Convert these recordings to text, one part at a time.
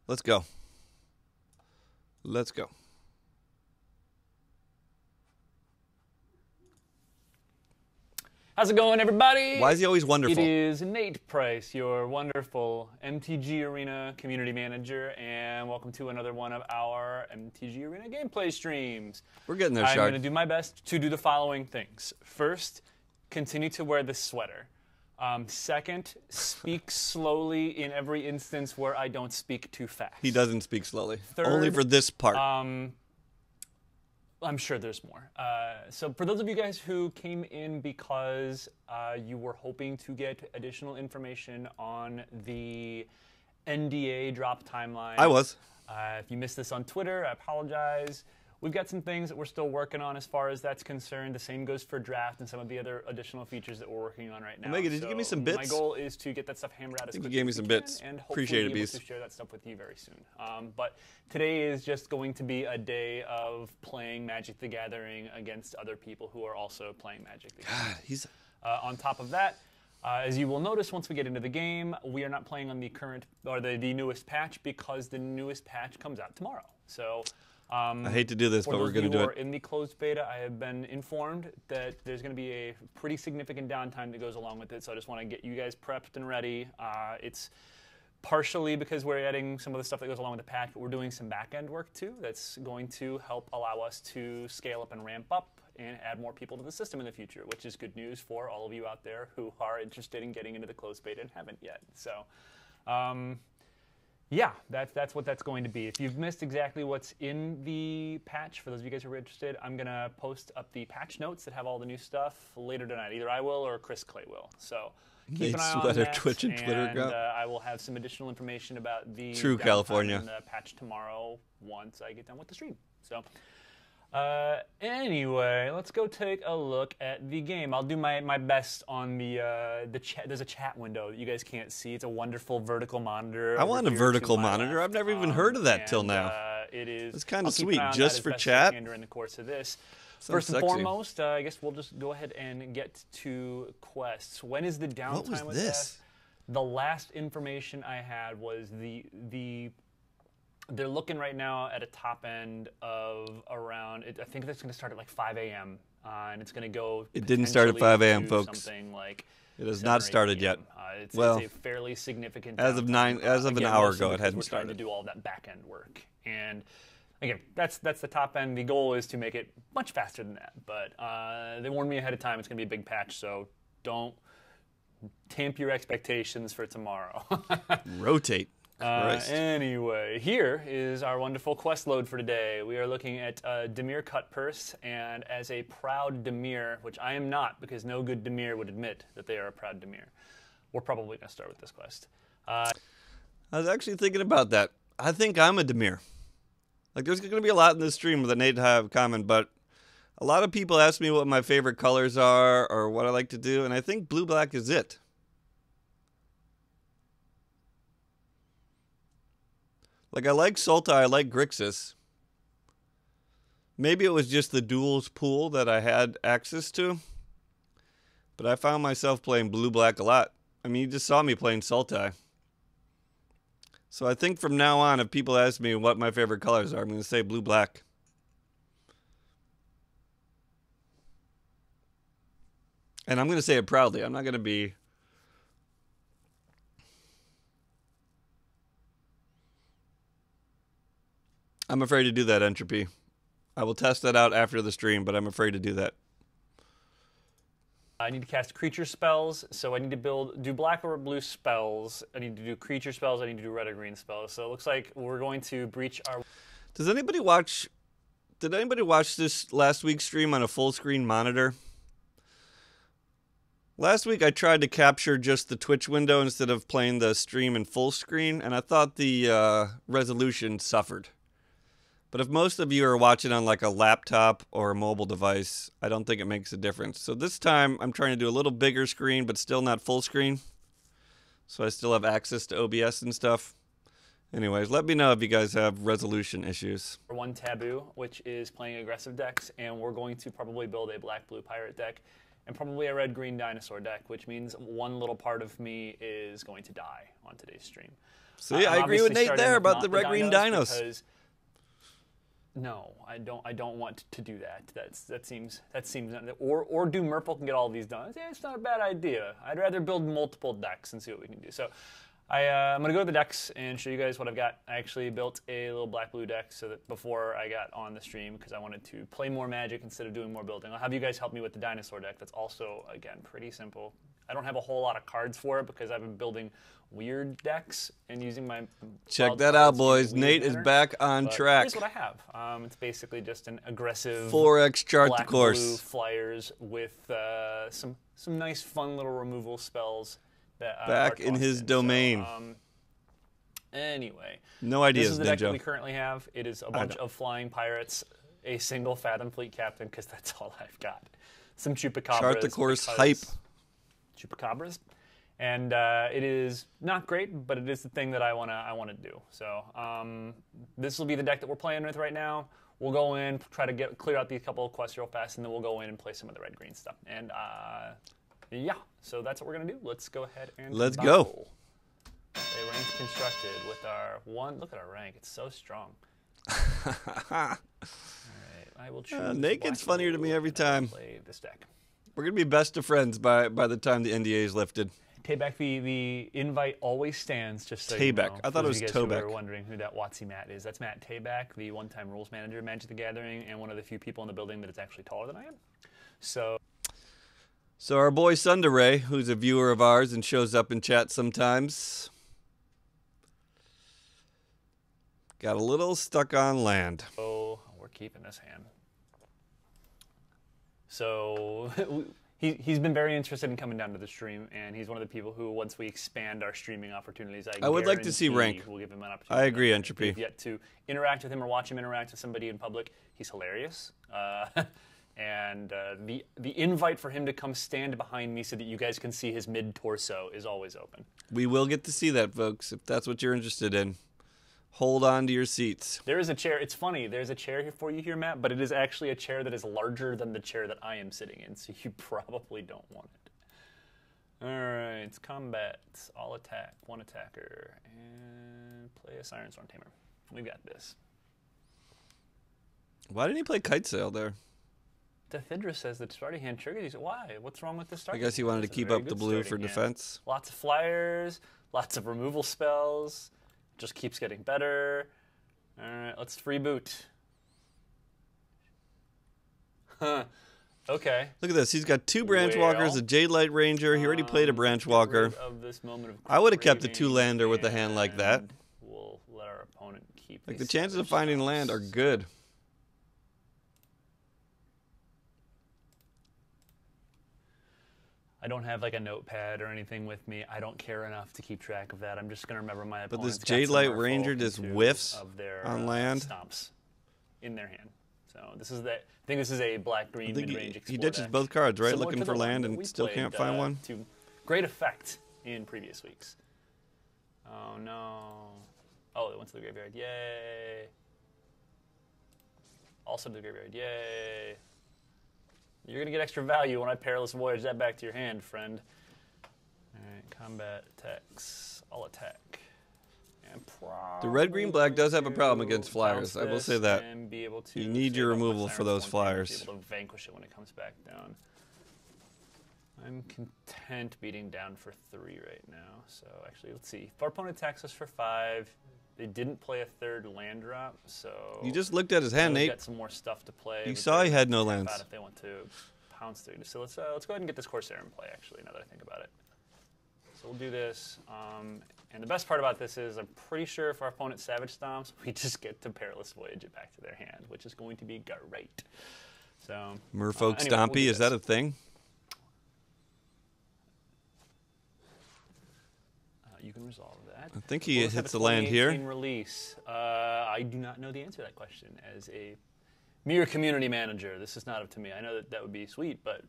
Let's go. Let's go. How's it going, everybody? Why is he always wonderful? It is Nate Price, your wonderful MTG Arena community manager, and welcome to another one of our MTG Arena gameplay streams. We're getting there, I'm Shard. going to do my best to do the following things. First, continue to wear this sweater. Second, speak slowly in every instance where I don't speak too fast. He doesn't speak slowly. Third, Only for this part. I'm sure there's more. So for those of you guys who came in because you were hoping to get additional information on the NDA drop timeline. I was. If you missed this on Twitter, I apologize. We've got some things that we're still working on as far as that's concerned. The same goes for draft and some of the other additional features that we're working on right now. Omega, did you give me some bits? My goal is to get that stuff hammered out as quickly you gave me as some we can, bits. and hopefully Appreciate it, be able Beast. to share that stuff with you very soon. But today is just going to be a day of playing Magic the Gathering against other people who are also playing Magic the Gathering. God, he's... On top of that, as you will notice once we get into the game, we are not playing on the current or the newest patch because the newest patch comes out tomorrow. So I hate to do this, but we're going to do For those of you who it. are in the closed beta, I have been informed that there's going to be a pretty significant downtime that goes along with it. So I just want to get you guys prepped and ready. It's partially because we're adding some of the stuff that goes along with the patch, but we're doing some back-end work too that's going to help allow us to scale up and ramp up and add more people to the system in the future, which is good news for all of you out there who are interested in getting into the closed beta and haven't yet. So, yeah, that's what that's going to be. If you've missed exactly what's in the patch, for those of you guys who are interested, I'm going to post up the patch notes that have all the new stuff later tonight. Either I will or Chris Clay will. So keep an eye on Sweater, that, Twitch, and Twitter account. I will have some additional information about the True downtime California. and the patch tomorrow once I get done with the stream. So. Anyway, let's go take a look at the game. I'll do my best on the chat. There's a chat window that you guys can't see. It's a wonderful vertical monitor. I over want a here vertical to my monitor. left. I've never even heard of that till And, now. It is. It's kinda I'll keep an sweet, eye on just that as for best as I chat. can during the course of this. Sounds First and sexy. foremost, I guess we'll just go ahead and get to quests. When is the downtime What was with this? that? The last information I had was the they're looking right now at a top end of around, I think it's going to start at like 5 a.m. And it's going to go. It didn't start at 5 a.m., to folks. Something like It has 7 not or 8 started yet. p.m. Well, it's a fairly significant. as of downtime. an Again, hour mostly ago, it because hadn't we're trying started. to do all that back end work, and again, that's the top end. The goal is to make it much faster than that, but they warned me ahead of time. It's going to be a big patch, so don't tamp your expectations for tomorrow. Rotate. Christ. Anyway, here is our wonderful quest load for today. We are looking at Dimir Cutpurse, and as a proud Dimir, which I am not because no good Dimir would admit that they are a proud Dimir, we're probably going to start with this quest. I was actually thinking about that. I think I'm a Dimir. Like, there's going to be a lot in this stream that Nate have common, but a lot of people ask me what my favorite colors are or what I like to do, and I think blue-black is it. Like, I like Sultai, I like Grixis. Maybe it was just the duels pool that I had access to, but I found myself playing blue-black a lot. I mean, you just saw me playing Sultai. So I think from now on, if people ask me what my favorite colors are, I'm going to say blue-black. And I'm going to say it proudly. I'm not going to be... I'm afraid to do that, Entropy. I will test that out after the stream, but I'm afraid to do that. I need to cast creature spells, so I need to do black or blue spells. I need to do creature spells. I need to do red or green spells. So it looks like we're going to breach our... Does anybody watch... Did anybody watch this last week's stream on a full screen monitor? Last week I tried to capture just the Twitch window instead of playing the stream in full screen, and I thought the resolution suffered. But if most of you are watching on like a laptop or a mobile device, I don't think it makes a difference. So this time I'm trying to do a little bigger screen, but still not full screen. So I still have access to OBS and stuff. Anyways, let me know if you guys have resolution issues. one taboo, which is playing aggressive decks, and we're going to probably build a black-blue pirate deck and probably a red-green dinosaur deck, which means one little part of me is going to die on today's stream. See, I agree with Nate there about the red-green dinos. Because no, I don't want to do that. That seems or do Merple can get all these done. Yeah, it's not a bad idea. I'd rather build multiple decks and see what we can do. So I'm going to go to the decks and show you guys what I've got. I actually built a little black-blue deck so that before I got on the stream because I wanted to play more Magic instead of doing more building. I'll have you guys help me with the dinosaur deck. That's also, again, pretty simple. I don't have a whole lot of cards for it because I've been building weird decks and using my... Check that out, boys. Nate is back on track. Here's what I have. It's basically just an aggressive 4X chart the course. Black-blue flyers with some nice, fun little removal spells. That, back in his domain. So, anyway, no ideas, this is the Ninja. deck that we currently have. It is a bunch of flying pirates, a single Fathom Fleet captain, because that's all I've got. Some Chupacabras. Chart the course hype. Chupacabras, and it is not great, but it is the thing that I wanna do. So this will be the deck that we're playing with right now. We'll go in, try to clear out these couple of quests real fast, and then we'll go in and play some of the red-green stuff. And yeah, so that's what we're going to do. Let's go ahead and let's go. A ranked constructed with our one. Look at our rank. It's so strong. All right, I will choose. Nate gets funnier to me every time. Play this deck. We're going to be best of friends by the time the NDA is lifted. Tayback, the invite always stands, just so Tayback. You know. I thought it was Toback. Who were wondering who that WotC Matt is. That's Matt Tayback, the one-time rules manager of Magic the Gathering, and one of the few people in the building that is actually taller than I am. So our boy Sundaray, who's a viewer of ours and shows up in chat sometimes, got a little stuck on land. Oh, we're keeping this hand. So he's been very interested in coming down to the stream, and he's one of the people who, once we expand our streaming opportunities, I would like to see rank. We'll give him an opportunity. I agree, Entropy. If you've yet to interact with him or watch him interact with somebody in public, he's hilarious. And the invite for him to come stand behind me so that you guys can see his mid-torso is always open. We will get to see that, folks, if that's what you're interested in. Hold on to your seats. There is a chair. It's funny. There's a chair here for you here, Matt, but it is actually a chair that is larger than the chair that I am sitting in, so you probably don't want it. All right, it's combat. All attack. One attacker. And play a Siren Storm Tamer. We've got this. Why didn't he play Kite Sail there? Dethydra says that starting hand triggers. He said, why? What's wrong with the starting hand? I guess he wanted to keep up the blue for defense. Lots of flyers, lots of removal spells. Just keeps getting better. All right, let's reboot. Huh. Okay. Look at this. He's got 2 Branch Walkers, a Jade Light Ranger. He already played a Branch Walker. Of this moment of I would have kept a 2-lander with a hand like that. We'll let our opponent keep. Like the chances of finding land are good. I don't have like a notepad or anything with me. I don't care enough to keep track of that. I'm just going to remember my opponent's. But this Jade Light Ranger just whiffs of their, on land. Stomps in their hand. So this is I think this is a black-green mid-range Explorer he ditches deck. both cards, right? Similar Looking to for the land one and that we still played, can't find one. To great effect in previous weeks. Oh no. Oh, they went to the graveyard. Yay. Also to the graveyard. Yay. You're going to get extra value when I Perilous Voyage that back to your hand, friend. All right, combat attacks. I'll attack. And the red, green, black does have a problem against flyers. I will say that. And be able to you need your removal for those flyers. Be able to vanquish it when it comes back down. I'm content beating down for 3 right now. So actually, let's see. If our opponent attacks us for 5, they didn't play a 3rd land drop, so you just looked at his hand, Nate. Got some more stuff to play. You saw he had no lands. If they want to pounce through. So let's go ahead and get this Corsair in play. Actually, now that I think about it, so we'll do this. And the best part about this is I'm pretty sure if our opponent Savage Stomps, we just get to Perilous Voyage it back to their hand, which is going to be great. So Merfolk anyway, Stompy, is that a thing? You can resolve that. I think he hits the land here. Release. I do not know the answer to that question. As a mere community manager, this is not up to me. I know that would be sweet, but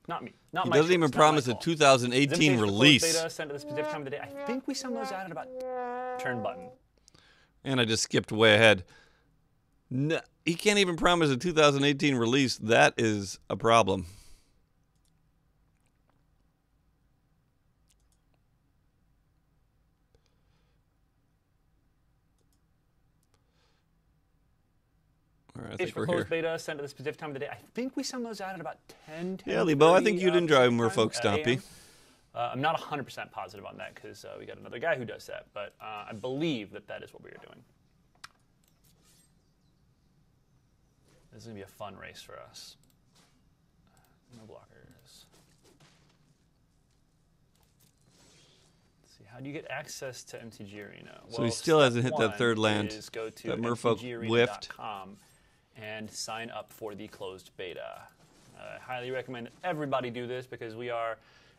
not me. Not he my doesn't choice, even promise a 2018 release. Beta sent at this specific time of the day. I think we send those out at about turn button. And I just skipped way ahead. No, he can't even promise a 2018 release. That is a problem. All right, I Dates think for we're closed here. beta sent at a specific time of the day. I think we send those out at about 10. Yeah, Lebo, I think you'd enjoy more Pacific folk time, stompy. AM. I'm not 100% positive on that because we got another guy who does that, but I believe that is what we are doing. This is going to be a fun race for us. No blockers. Let's see, how do you get access to MTG Arena? So he still hasn't hit that third land Is go to that Merfolk whiffed. mtgarena.com and sign up for the closed beta. I highly recommend everybody do this because we are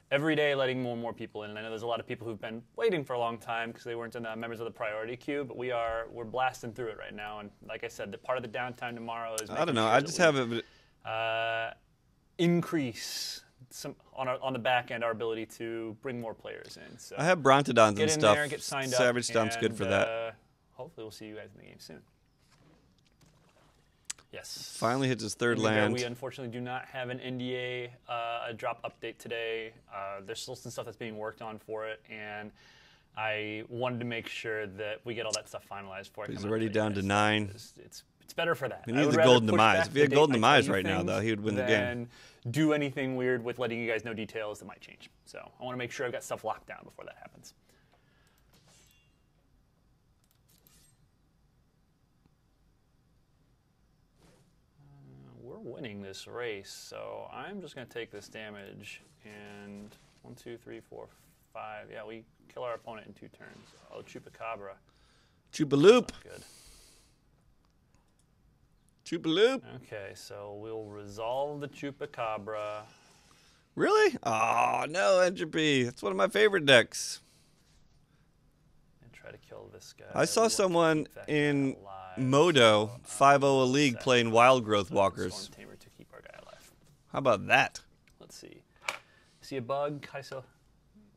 every day letting more and more people in. And I know there's a lot of people who've been waiting for a long time because they weren't in the members of the priority queue, but we're blasting through it right now. And like I said, the part of the downtime tomorrow is I don't know. sure I that just we, have it. increase some on the back end our ability to bring more players in. So I have Brontodons get and in stuff. there, get signed up. Savage Stomp's good and, for that. Hopefully we'll see you guys in the game soon. Yes. Finally hits his third We land. unfortunately do not have an NDA drop update today. There's still some stuff that's being worked on for it, and I wanted to make sure that we get all that stuff finalized for it. He's already down to 9. It's better for that. He I needs would a rather golden push demise. back If he had the golden date I tell demise you right now, though, he would win the game. than do anything weird with letting you guys know details that might change. So I want to make sure I've got stuff locked down before that happens. We're winning this race, so I'm just going to take this damage and 1, 2, 3, 4, 5. Yeah, we kill our opponent in 2 turns. Oh, Chupacabra. Chupaloop. Good. Chupaloop. Okay, so we'll resolve the Chupacabra. Really? Oh, no, Entropy. That's one of my favorite decks. And try to kill this guy. I saw We want to someone keep that guy in alive. Modo, 5-0 a league, Set. playing Wild Growth Storm Walkers. Tamer to keep our guy alive. How about that? Let's see. See a bug? Kaiso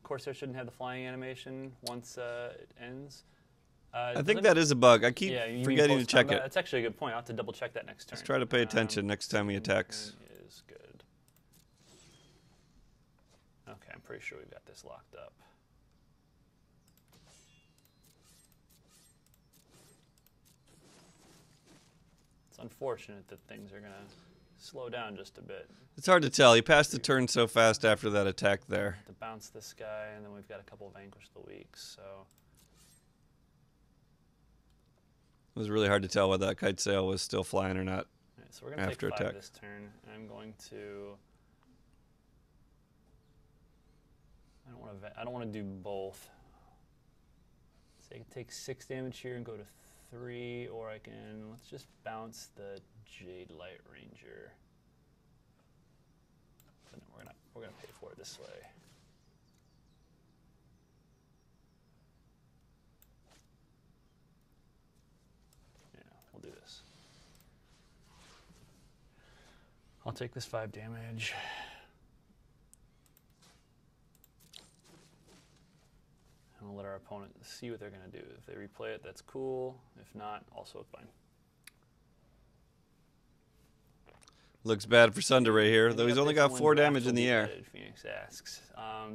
Corsair shouldn't have the flying animation once it ends. I think that is a bug. I keep yeah, you mean forgetting to check post-combat? it. That's actually a good point. I'll have to double check that next turn. Let's try to pay attention next time he attacks. turn is good. Okay, I'm pretty sure we've got this locked up. It's unfortunate that things are going to slow down just a bit. It's hard to tell. He passed the turn so fast after that attack there. To bounce this guy, and then we've got a couple of Vanquish the Weeks, so... It was really hard to tell whether that kite sail was still flying or not. All right, so we're going to After take 5 attack. this turn. I'm going to... I don't want to do both. So I can take 6 damage here and go to 3, or I can... Let's just bounce the Jade Light Ranger. But no, we're gonna pay for it this way. Yeah, we'll do this. I'll take this 5 damage. And we'll let our opponent see what they're going to do. If they replay it, that's cool. If not, also fine. Looks bad for Sunderay here, And though the he's only updates got when 4 drafts damage will in be the air. added, Phoenix asks.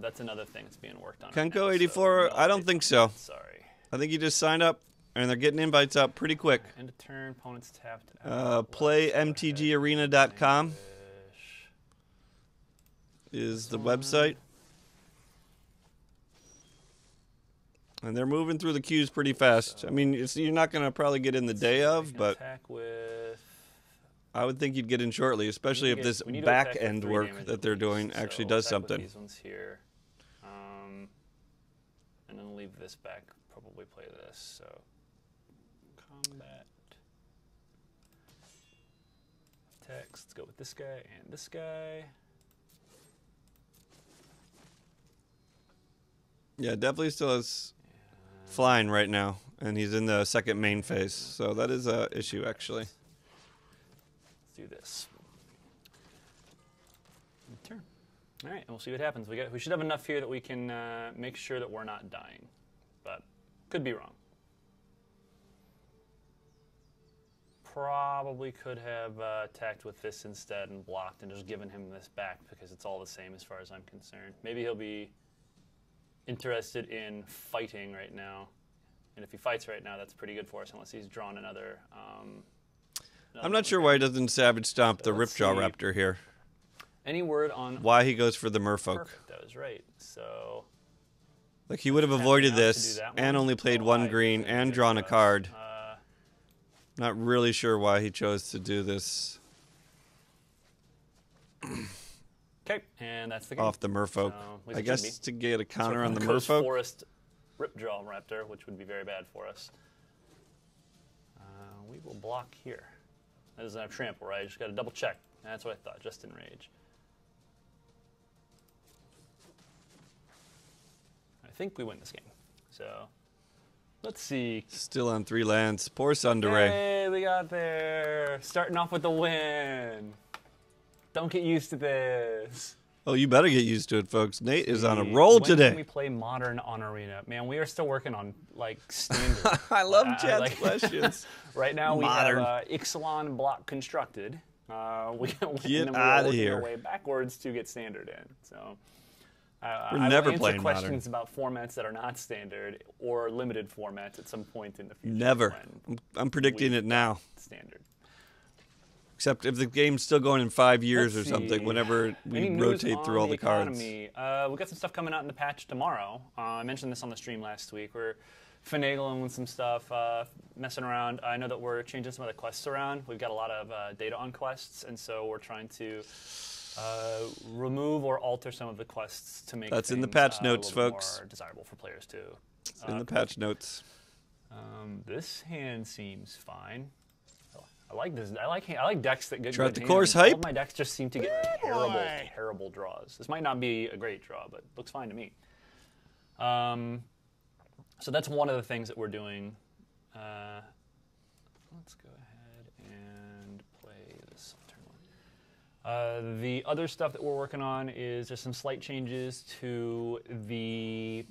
That's another thing that's being worked on. right now, Kenko so 84, no I don't updates think on so. that, Sorry. I think he just signed up, and they're getting invites out pretty quick. End of turn, opponent's tapped out. PlayMTGarena.com Vanquish. is the website. And they're moving through the queues pretty fast. I mean, you're not going to probably get in the day So we of, can but attack with... I would think you'd get in shortly, especially if this we need to attack back with end 3 work damage that at they're least. doing actually So does attack with something. These ones here. And then leave this back, probably play this. So combat. Text, let's go with this guy and this guy. Yeah, definitely still has flying right now, and he's in the second main phase, so that is a issue actually. Let's do this. Turn. All right, and we'll see what happens. We should have enough here that we can make sure that we're not dying, but could be wrong. Probably could have attacked with this instead and blocked and just given him this back because it's all the same as far as I'm concerned. Maybe he'll be interested in fighting right now, and if he fights right now, that's pretty good for us unless he's drawn another I'm not sure why he doesn't Savage Stomp the let's Ripjaw see. Raptor here. Any word on Why he goes for the Merfolk. Perfect, that was right. So Like, he would have tapping avoided out to do this that and one. only played Oh, one I green think and it drawn a does. card. Not really sure why he chose to do this Okay, and that's the game. off the Merfolk. So, at least I it should guess be. to get a So counter on the Coast Merfolk. Forest Ripjaw Raptor, which would be very bad for us. We will block here. That doesn't have trample, right? I just got to double check. That's what I thought, just in rage. I think we win this game. So, let's see. Still on 3 lands. Poor Sundere. Hey, we got there. Starting off with the win. Don't get used to this. Oh, you better get used to it, folks. Nate is on a See, roll when today. Can we play modern on Arena? Man, we are still working on like standard. I love I chat's like- questions. Right now we Modern. have Ixalan block constructed. Get and then we're outta working here. our way backwards to get standard in. So We're I never will answer playing modern. questions about formats that are not standard or limited formats at some point in the future. Never. when I'm predicting it now. standard. Except if the game's still going in 5 years Let's or something, see. whenever we Any news rotate through on all the cards. economy? We've got some stuff coming out in the patch tomorrow. I mentioned this on the stream last week. We're finagling with some stuff, messing around. I know that we're changing some of the quests around. We've got a lot of data on quests, and so we're trying to remove or alter some of the quests to make That's in the things, patch a notes, little bit folks. more desirable for players to. In the patch notes. This hand seems fine. I like this. I like decks that get Try good the hands. course All hype. of my decks just seem to get terrible draws. This might not be a great draw, but looks fine to me. So that's one of the things that we're doing. Let's go ahead and play this turn one. The other stuff that we're working on is just some slight changes to the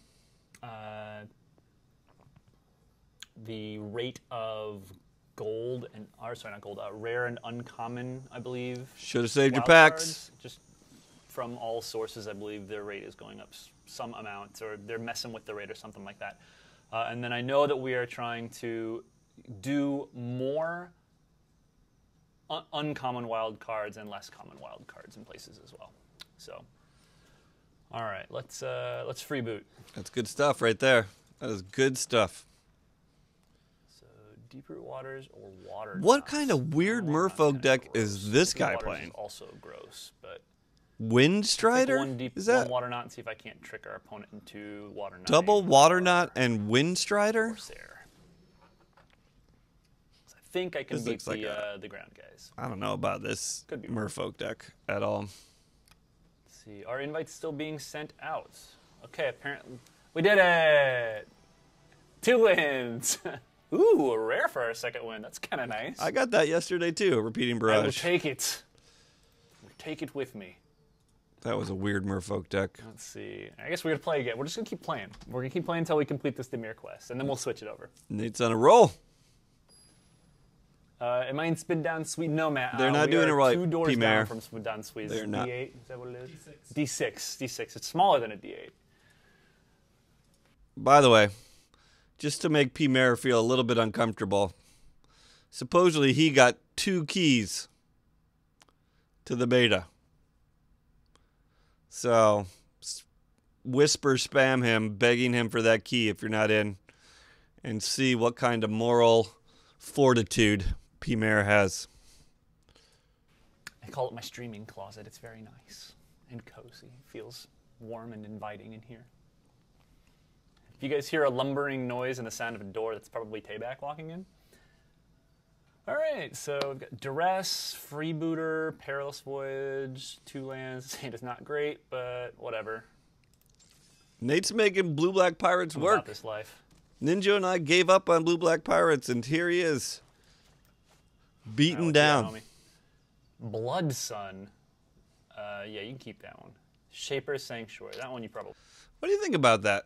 rate of gold and, or sorry, not gold, rare and uncommon, I believe. Should have saved your wild packs. cards. Just from all sources, I believe their rate is going up some amount, or they're messing with the rate or something like that. And then I know that we are trying to do more uncommon wild cards and less common wild cards in places as well. So, all right, let's freeboot. That's good stuff right there. That is good stuff. So Deeproot Waters or Water. What Knots. kind of weird Water Knots Merfolk kinda deck gross. is this Deeproot guy Waters playing? is also gross, but Wind take Strider? one Is that one Water Knot and see if I can't trick our opponent into Water Knot. double Water Knot and Wind Strider? Corsair. So I think I can This beat looks like the ground guys. I don't know about this Could be wrong. Merfolk deck at all. Let's see, are invites still being sent out? Okay, apparently we did it. 2 wins. Ooh, a rare for our second win. That's kind of nice. I got that yesterday too, repeating I will barrage. take it. Take it with me. That was a weird Merfolk deck. Let's see. I guess we're going to play again. We're just going to keep playing. We're going to keep playing until we complete this Dimir quest, and then we'll switch it over. Nate's on a roll. Am I in Spin Down Suite? No, Matt. They're not we doing are it right, 2 doors P-Mare. down from Spin Down Suite. They're not. D8? Is that what it is? D6. D6. It's smaller than a D8. By the way, just to make P. Mare feel a little bit uncomfortable, supposedly he got 2 keys to the beta. So, whisper spam him, begging him for that key if you're not in, and see what kind of moral fortitude P. Mare has. I call it my streaming closet. It's very nice and cozy. It feels warm and inviting in here. If you guys hear a lumbering noise and the sound of a door, that's probably Tayback walking in. All right, so we've got Duress, Freebooter, Perilous Voyage, 2 lands. This hand is not great, but whatever. Nate's making Blue-Black Pirates I'm work. about this life. Ninja and I gave up on Blue-Black Pirates, and here he is. Beaten What you down. got, homie? Blood Sun. Yeah, you can keep that one. Shaper's Sanctuary. That one you probably... What do you think about that?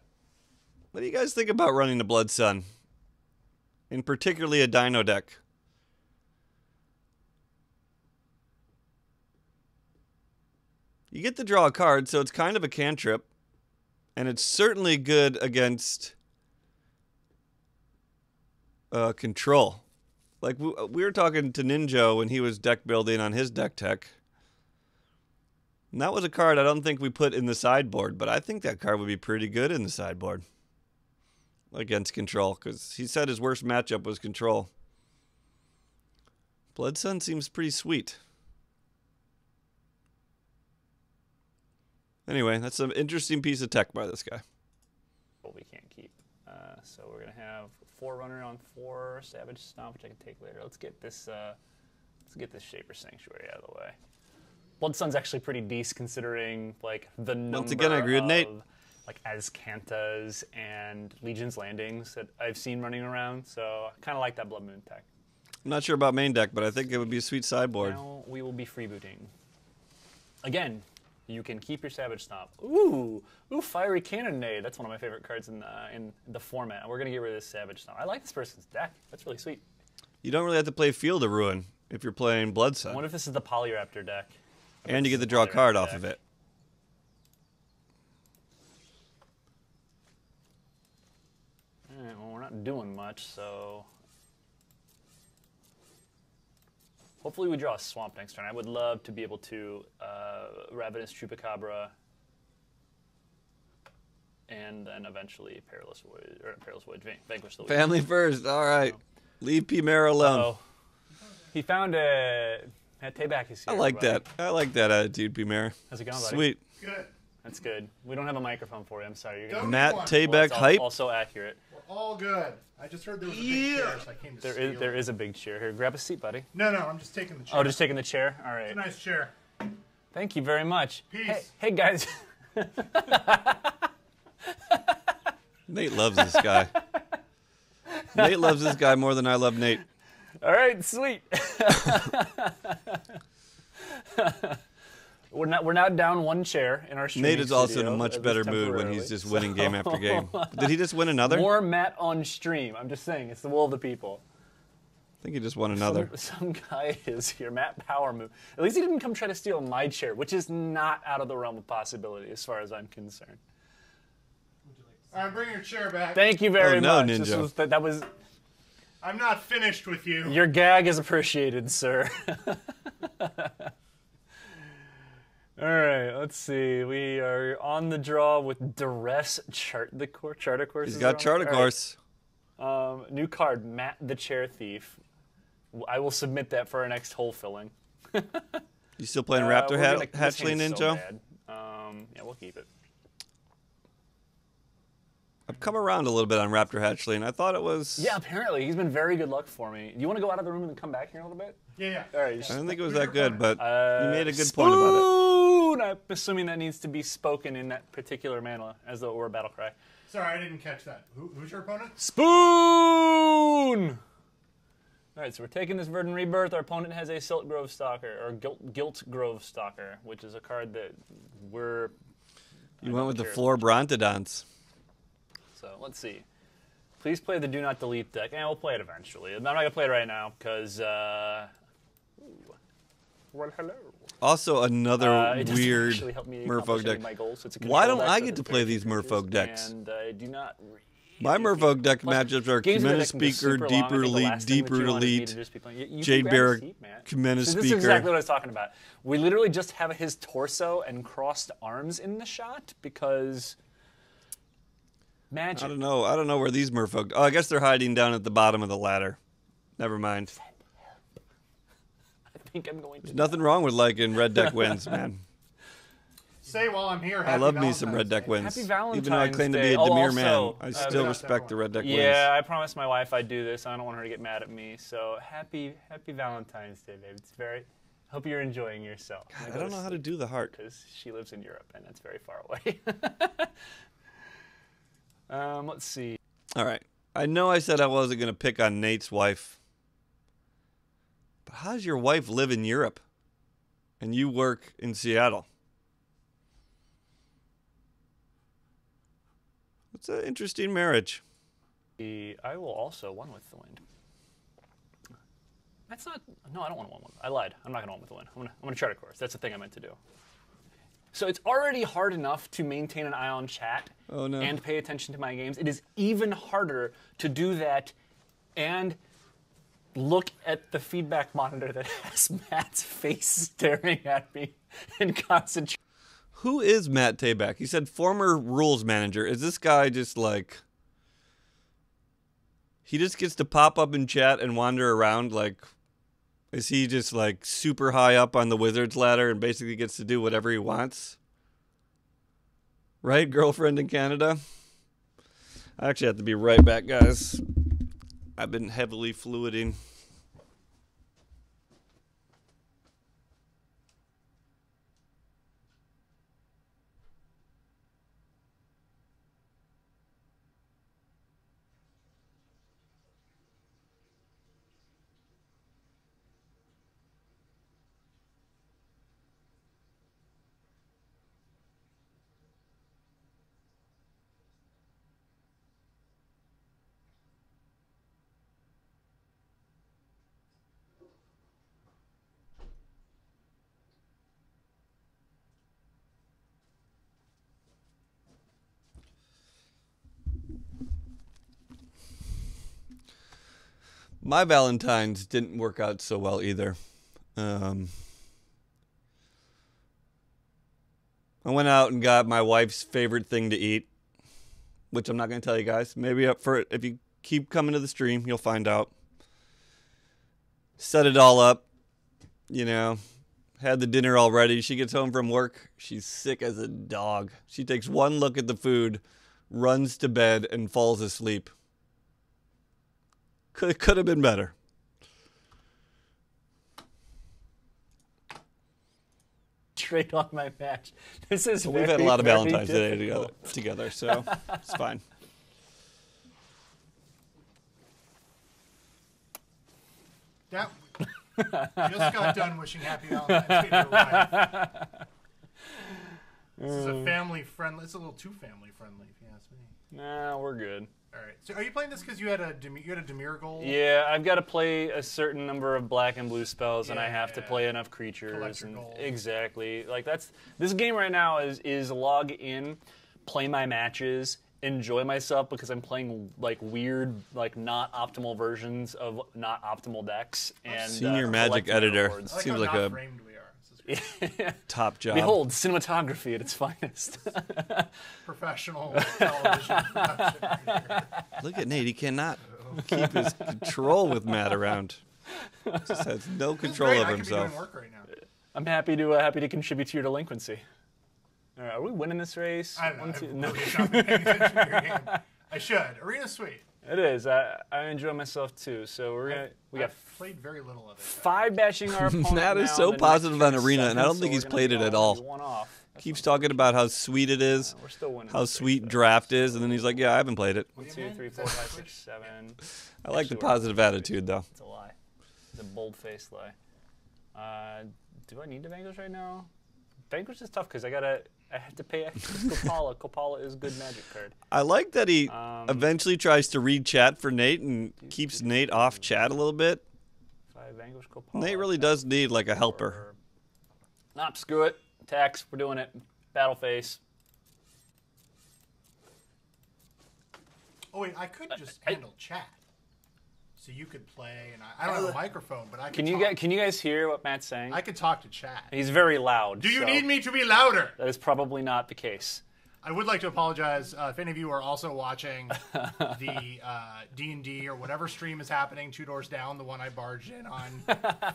What do you guys think about running the Blood Sun? In particularly a Dino deck. You get to draw a card, so it's kind of a cantrip. And it's certainly good against control. Like, we were talking to Ninja when he was deck building on his deck tech. And that was a card I don't think we put in the sideboard, but I think that card would be pretty good in the sideboard against control, because he said his worst matchup was control. Blood Sun seems pretty sweet. Anyway, that's an interesting piece of tech by this guy. We can't keep. So we're gonna have Forerunner on 4 Savage Stomp, which I can take later. Let's get this Shaper Sanctuary out of the way. Blood Sun's actually pretty decent considering like the number Once again, I agree with Nate. Like Azcantas and Legion's Landings that I've seen running around. So I kind of like that Blood Moon tech. I'm not sure about main deck, but I think it would be a sweet sideboard. Now we will be freebooting. Again, you can keep your Savage Stomp. Ooh, Fiery Cannonade. That's one of my favorite cards in the format. We're gonna get rid of this Savage Stomp. I like this person's deck. That's really sweet. You don't really have to play Field of Ruin if you're playing Blood I Sun. wonder if this is the Polyraptor deck. And you get to draw a card off of it. Alright, well, we're not doing much, so hopefully we draw a Swamp next turn. I would love to be able to Ravenous Chupacabra and then eventually Perilous Void, Vanquish the Weak. Family first. All right. Leave P-Mare alone. Uh-oh. He found a... Tayback is here. I like everybody. that. I like that attitude, P-Mare. How's it going, buddy? Sweet. Good. That's good. We don't have a microphone for you. I'm sorry. You're gonna... Don't Matt need one. Tayback Well, it's hype. Also accurate. We're all good. I just heard there was a big chair, so I came to steal There it. is a big chair here. Grab a seat, buddy. No, I'm just taking the chair. Oh, just taking the chair? All right. It's a nice chair. Thank you very much. Peace. Hey guys. Nate loves this guy. Nate loves this guy more than I love Nate. All right, sweet. We're now down one chair in our streaming Nate is also in a studio, much at better least mood when temporarily. he's just winning game after game. Did he just win another? More Matt on stream. I'm just saying, it's the will of the people. I think he just won another. Some guy is here, Matt Power Move. At least he didn't come try to steal my chair, which is not out of the realm of possibility as far as I'm concerned. All right, bring your chair back. Thank you very no, much. Ninja. That was I'm not finished with you. your gag is appreciated, sir. All right, let's see. We are on the draw with Duress Charter Course. He's got Charter Course. New card, Matt the Chair Thief. I will submit that for our next hole filling. You still playing Raptor This Hatchling hand is so Ninja? bad. Yeah, we'll keep it. I've come around a little bit on Raptor Hatchling. I thought it was... Yeah, apparently. He's been very good luck for me. You want to go out of the room and then come back here in a little bit? Yeah. All right. I didn't think it was that good, but you made a good Spoon! point about it. I'm assuming that needs to be spoken in that particular manner, as though it were a battle cry. Sorry, I didn't catch that. Who's your opponent? Spoon! All right, so we're taking this Verdant Rebirth. Our opponent has a Silt Grove Stalker, or Guilt Grove Stalker, which is a card that we're... You went with the Floor Brontodons. So let's see. Please play the Do Not Delete deck. And we'll play it eventually. I'm not going to play it right now because... well, hello. Also, another It doesn't weird actually help me Merfolk accomplish any deck. of my goals, so it's a Why control don't deck, I so get to there's play very these few Merfolk features, decks? And I do not... My Merfolk deck Plus, matchups are games of the Kumena deck can be Speaker, super long. I Deeper think the Elite, last thing that Deeper you want is me Elite, to just be playing- you Jade can grab a Barrack, seat, Matt. Kumena This is Speaker. exactly what I was talking about. We literally just have his torso and crossed arms in the shot because magic. I don't know. I don't know where these Merfolk... Oh, I guess they're hiding down at the bottom of the ladder. Never mind. I think I'm going to. Nothing wrong with liking red deck wins, man. Say while I'm here. I love me some red deck wins. Happy Valentine's Even though I claim to be Day. a Oh, Demir man, also, I still yeah, respect the red deck wins. Yeah, I promised my wife I'd do this. I don't want her to get mad at me. So happy Valentine's Day, babe. It's very. Hope you're enjoying yourself. I don't know how to do the heart. Because she lives in Europe and that's very far away. Let's see. All right. I know I said I wasn't going to pick on Nate's wife. But how does your wife live in Europe? And you work in Seattle? It's an interesting marriage. I will also one with the wind. That's not. No, I don't want one with. I lied. I'm not going to one with the wind. I'm going to Charter Course. That's the thing I meant to do. So it's already hard enough to maintain an eye on chat and pay attention to my games. It is even harder to do that and look at the feedback monitor that has Matt's face staring at me and concentrate. Who is Matt Tabak? He said former rules manager. Is this guy just like... He just gets to pop up in chat and wander around? Like, is he just like super high up on the Wizards ladder and basically gets to do whatever he wants? Right, girlfriend in Canada? I actually have to be right back, guys. I've been heavily fluiding. My Valentine's didn't work out so well either. I went out and got my wife's favorite thing to eat, which I'm not going to tell you guys. Maybe up for it. If you keep coming to the stream, you'll find out. Set it all up, you know, had the dinner all ready. She gets home from work. She's sick as a dog. She takes one look at the food, runs to bed, and falls asleep. Could have been better. Straight on my match. This is We've had a lot of Valentine's Day together, so it's fine. Yeah. Just got done wishing happy Valentine's Day to your wife. This is a family friendly. It's a little too family friendly, if you ask me. Nah, we're good. All right. So, are you playing this because you had a Dimir goal? Yeah, I've got to play a certain number of black and blue spells, and I have to play enough creatures. Collect your gold. Exactly. Like this game right now is log in, play my matches, enjoy myself because I'm playing like weird, like not optimal versions of not optimal decks. And Senior Magic editor. Rewards. I like Seems how like not a framed we are. This is great. top job. Behold, cinematography at its finest. Professional television production. Look at Nate. He cannot keep his control with Matt around. Just has no control Great, over I could be himself. doing work right now. I'm happy to contribute to your delinquency. All right, are we winning this race? I don't know. One, two- I've no. really not been paying attention to your game. I should. Arena's sweet. It is. I enjoy myself too. So we got I've played very little of it. 5 bashing our opponent. Matt is now, so the positive next on turn Arena, is and I don't seven, think so he's we're played gonna it at be all. one off. That's Keeps fine. talking about how sweet it is, We're still winning. how this sweet race, draft is, and then he's like, yeah, I haven't played it. though. 1, 2, 3, 4, 5, 6, 7. I like the Actually, positive attitude, though. It's a lie. It's a bold-faced lie. Do I need to Vanquish right now? Vanquish is tough because I have to pay extra for Kopala. Kopala is a good Magic card. I like that he eventually tries to read chat for Nate and keeps Nate off chat a little bit. 5 Vanquish Kopala. Nate really does need like a helper. Nope, screw it. Tax, we're doing it. Battle face. Oh wait, I could just handle chat, so you could play, and I don't have a microphone, but I could. Can you guys hear what Matt's saying? I could talk to chat. He's very loud. Do you so need me to be louder? That is probably not the case. I would like to apologize if any of you are also watching the D&D or whatever stream is happening 2 doors down, the one I barged in on,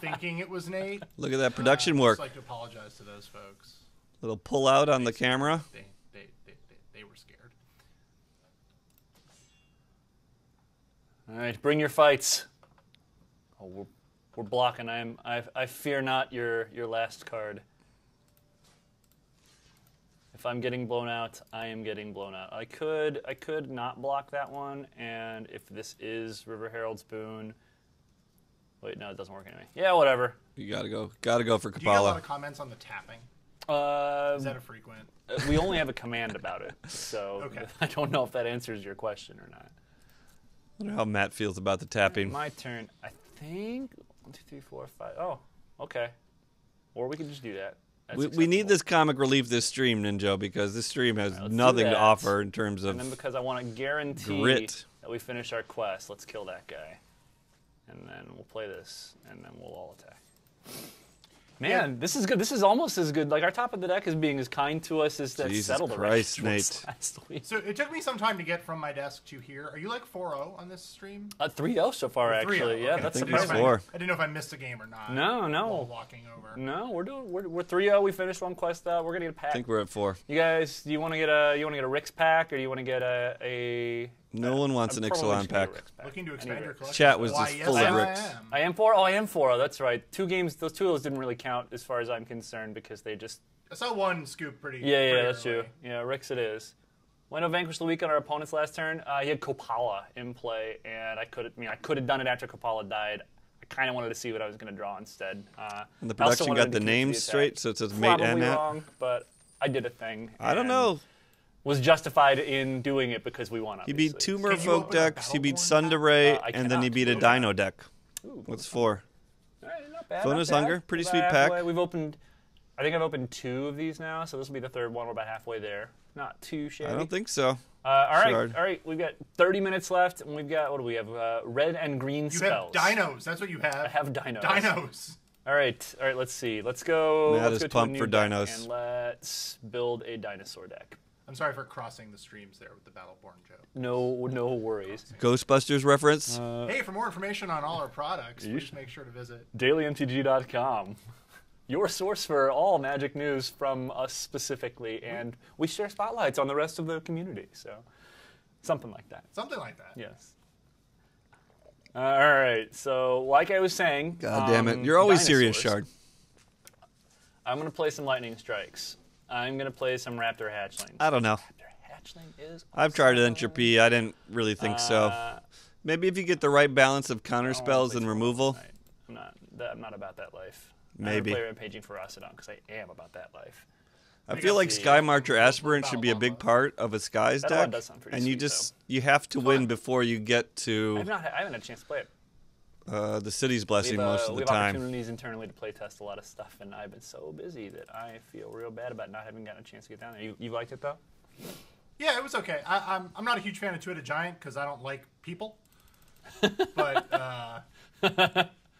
thinking it was Nate. Look at that production I'd work. just like to apologize to those folks. Little pull out on the camera. They were scared. All right, bring your fights. Oh, we're blocking. I fear not your last card. If I'm getting blown out, I am getting blown out. I could not block that one, and if this is River Herald's Boon, wait, no, it doesn't work anyway. Yeah, whatever. You gotta go for Do you get a lot Kapala. of comments on the tapping? Is that a frequent? We only have a command about it, so Okay. I don't know if that answers your question or not. I wonder how Matt feels about the tapping. My turn. I think 1, 2, 3, 4, 5. Oh, okay. Or we could just do that. That's We need acceptable. this comic relief this stream, Ninja, because this stream has let's do nothing to that. offer in terms And then of because I want to guarantee grit. that we finish our quest, let's kill that guy. And then we'll we'll play this, and then we'll all attack. Man, this is good. This is almost as good. Like, our top of the deck is being as kind to us as that Jesus settled Christ, arrangements Nate. last week. So it took me some time to get from my desk to here. Are you like 4-0 on this stream? 3-0 so far, 3-0, actually. Yeah, okay. that's I think I didn't know it's if surprising. 4. I didn't know if I missed a game or not. No. While walking over. No, we're 3-0. We finished one quest out. We're gonna get a pack. I think we're at 4. You guys, do you want to get a Rick's pack, or do you want to get a No one wants an I'm probably Ixalan just gonna get pack. a Rick's pack. Looking to expand your collection. Chat was Why, just yes, full of I Ricks. am. I am 4. Oh, I am 4. That's right. 2 games. Those 2 of those didn't really count as far as I'm concerned because they just. I saw one scoop pretty. Yeah, pretty that's early. true. Yeah, Rick's it is. Went to vanquish the week on our opponent's last turn. He had Kopala in play, and I could have done it after Kopala died. I kind of wanted to see what I was going to draw instead. And the I also production wanted got to the keep names attack. straight, so it says mate Probably and Nat. wrong, but I did a thing. I don't and know. Was justified in doing it because we won. He beat Obviously. 2 Can you Merfolk open a decks, he beat Battleborn deck? Sunderay, I and then he cannot. beat a Okay. Dino deck. Ooh, What's 4? all right, not bad. Bonus not bad. Hunger, pretty About sweet pack. halfway. We've opened. I think I've opened 2 of these now, so this will be the 3rd one. We're about halfway there. Not too shabby. I don't think so. All right, Shard. all right. We've got 30 minutes left, and we've got what do we have? Red and green You spells. have dinos. That's what you have. I have dinos. Dinos. All right. Let's see. Let's go. Matt let's is go to a pumped new for deck, dinos. and let's build a dinosaur deck. I'm sorry for crossing the streams there with the Battleborn joke. No worries. Ghostbusters reference? Hey, for more information on all our products, please make sure to visit. DailyMTG.com. Your source for all Magic news from us specifically, and we share spotlights on the rest of the community. So, something like that. Something like that. Yes. All right. So, like I was saying, God damn it. You're always serious, dinosaurs. Shard. I'm gonna play some lightning strikes. I'm gonna play some raptor hatchlings. I don't know. Raptor hatchling is. I've tried awesome. Entropy. I didn't really think so. Maybe if you get the right balance of counter I don't wanna spells play and Swarm removal. tonight. I'm not about that life. Maybe. I'm gonna play Rampaging Ferocidon because I am about that life. I feel like see. Sky Marcher Aspirant should be a big part of a Skies That one deck. does sound pretty And you sweet, just you have to win before you get I to haven't had a chance to play it. the City's Blessing We have, most of we the have time. opportunities internally to play test a lot of stuff, and I've been so busy that I feel real bad about not having gotten a chance to get down there. You liked it though? Yeah, it was okay. I'm not a huge fan of Two-Headed Giant because I don't like people. But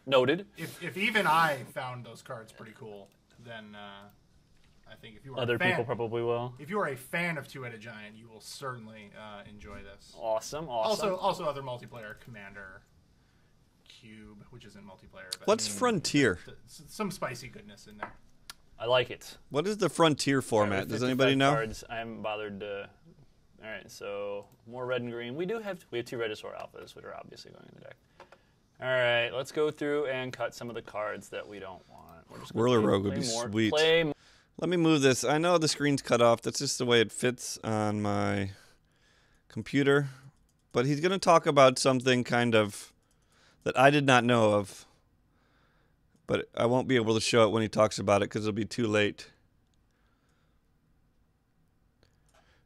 Noted. if even I found those cards pretty cool, then I think if you are Other a fan, people probably will. if you are a fan of Two-Headed Giant, you will certainly enjoy this. Awesome. Also other multiplayer, Commander, Cube, which isn't multiplayer. But What's Frontier? some spicy goodness in there. I like it. What is the Frontier format? With Does 55 anybody know? Cards, I haven't bothered to. All right, so more red and green. We have 2 Regisaur alphas, which are obviously going in the deck. All right, let's go through and cut some of the cards that we don't want. We're just gonna Whirler play- Rogue would play be more- sweet. Play more. Let me move this. I know the screen's cut off. That's just the way it fits on my computer. But he's going to talk about something kind of that I did not know of. But I won't be able to show it when he talks about it because it'll be too late.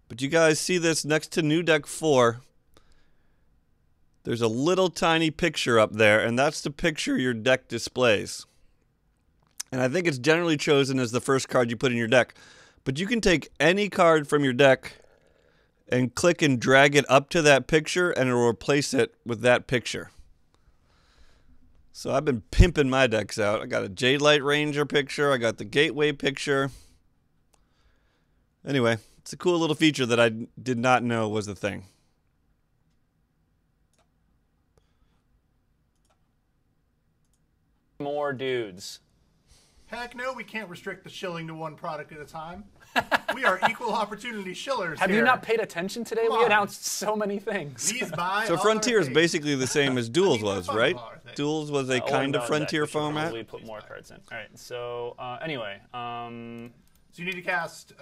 But you guys see this next to New Deck 4. There's a little tiny picture up there, and that's the picture your deck displays. And I think it's generally chosen as the first card you put in your deck. But you can take any card from your deck and click and drag it up to that picture, and it will replace it with that picture. So I've been pimping my decks out. I got a Jade Light Ranger picture. I got the Gateway picture. Anyway, it's a cool little feature that I did not know was a thing. More dudes. Heck no, we can't restrict the shilling to one product at a time. We are equal opportunity shillers Have here. you not paid attention today? Come We on. announced so many things. These buy So all Frontier our is things. basically the same as Duels they're was, fun right? color things. Duels was a kind of Frontier format. We put more cards in. All right. So anyway, So you need to cast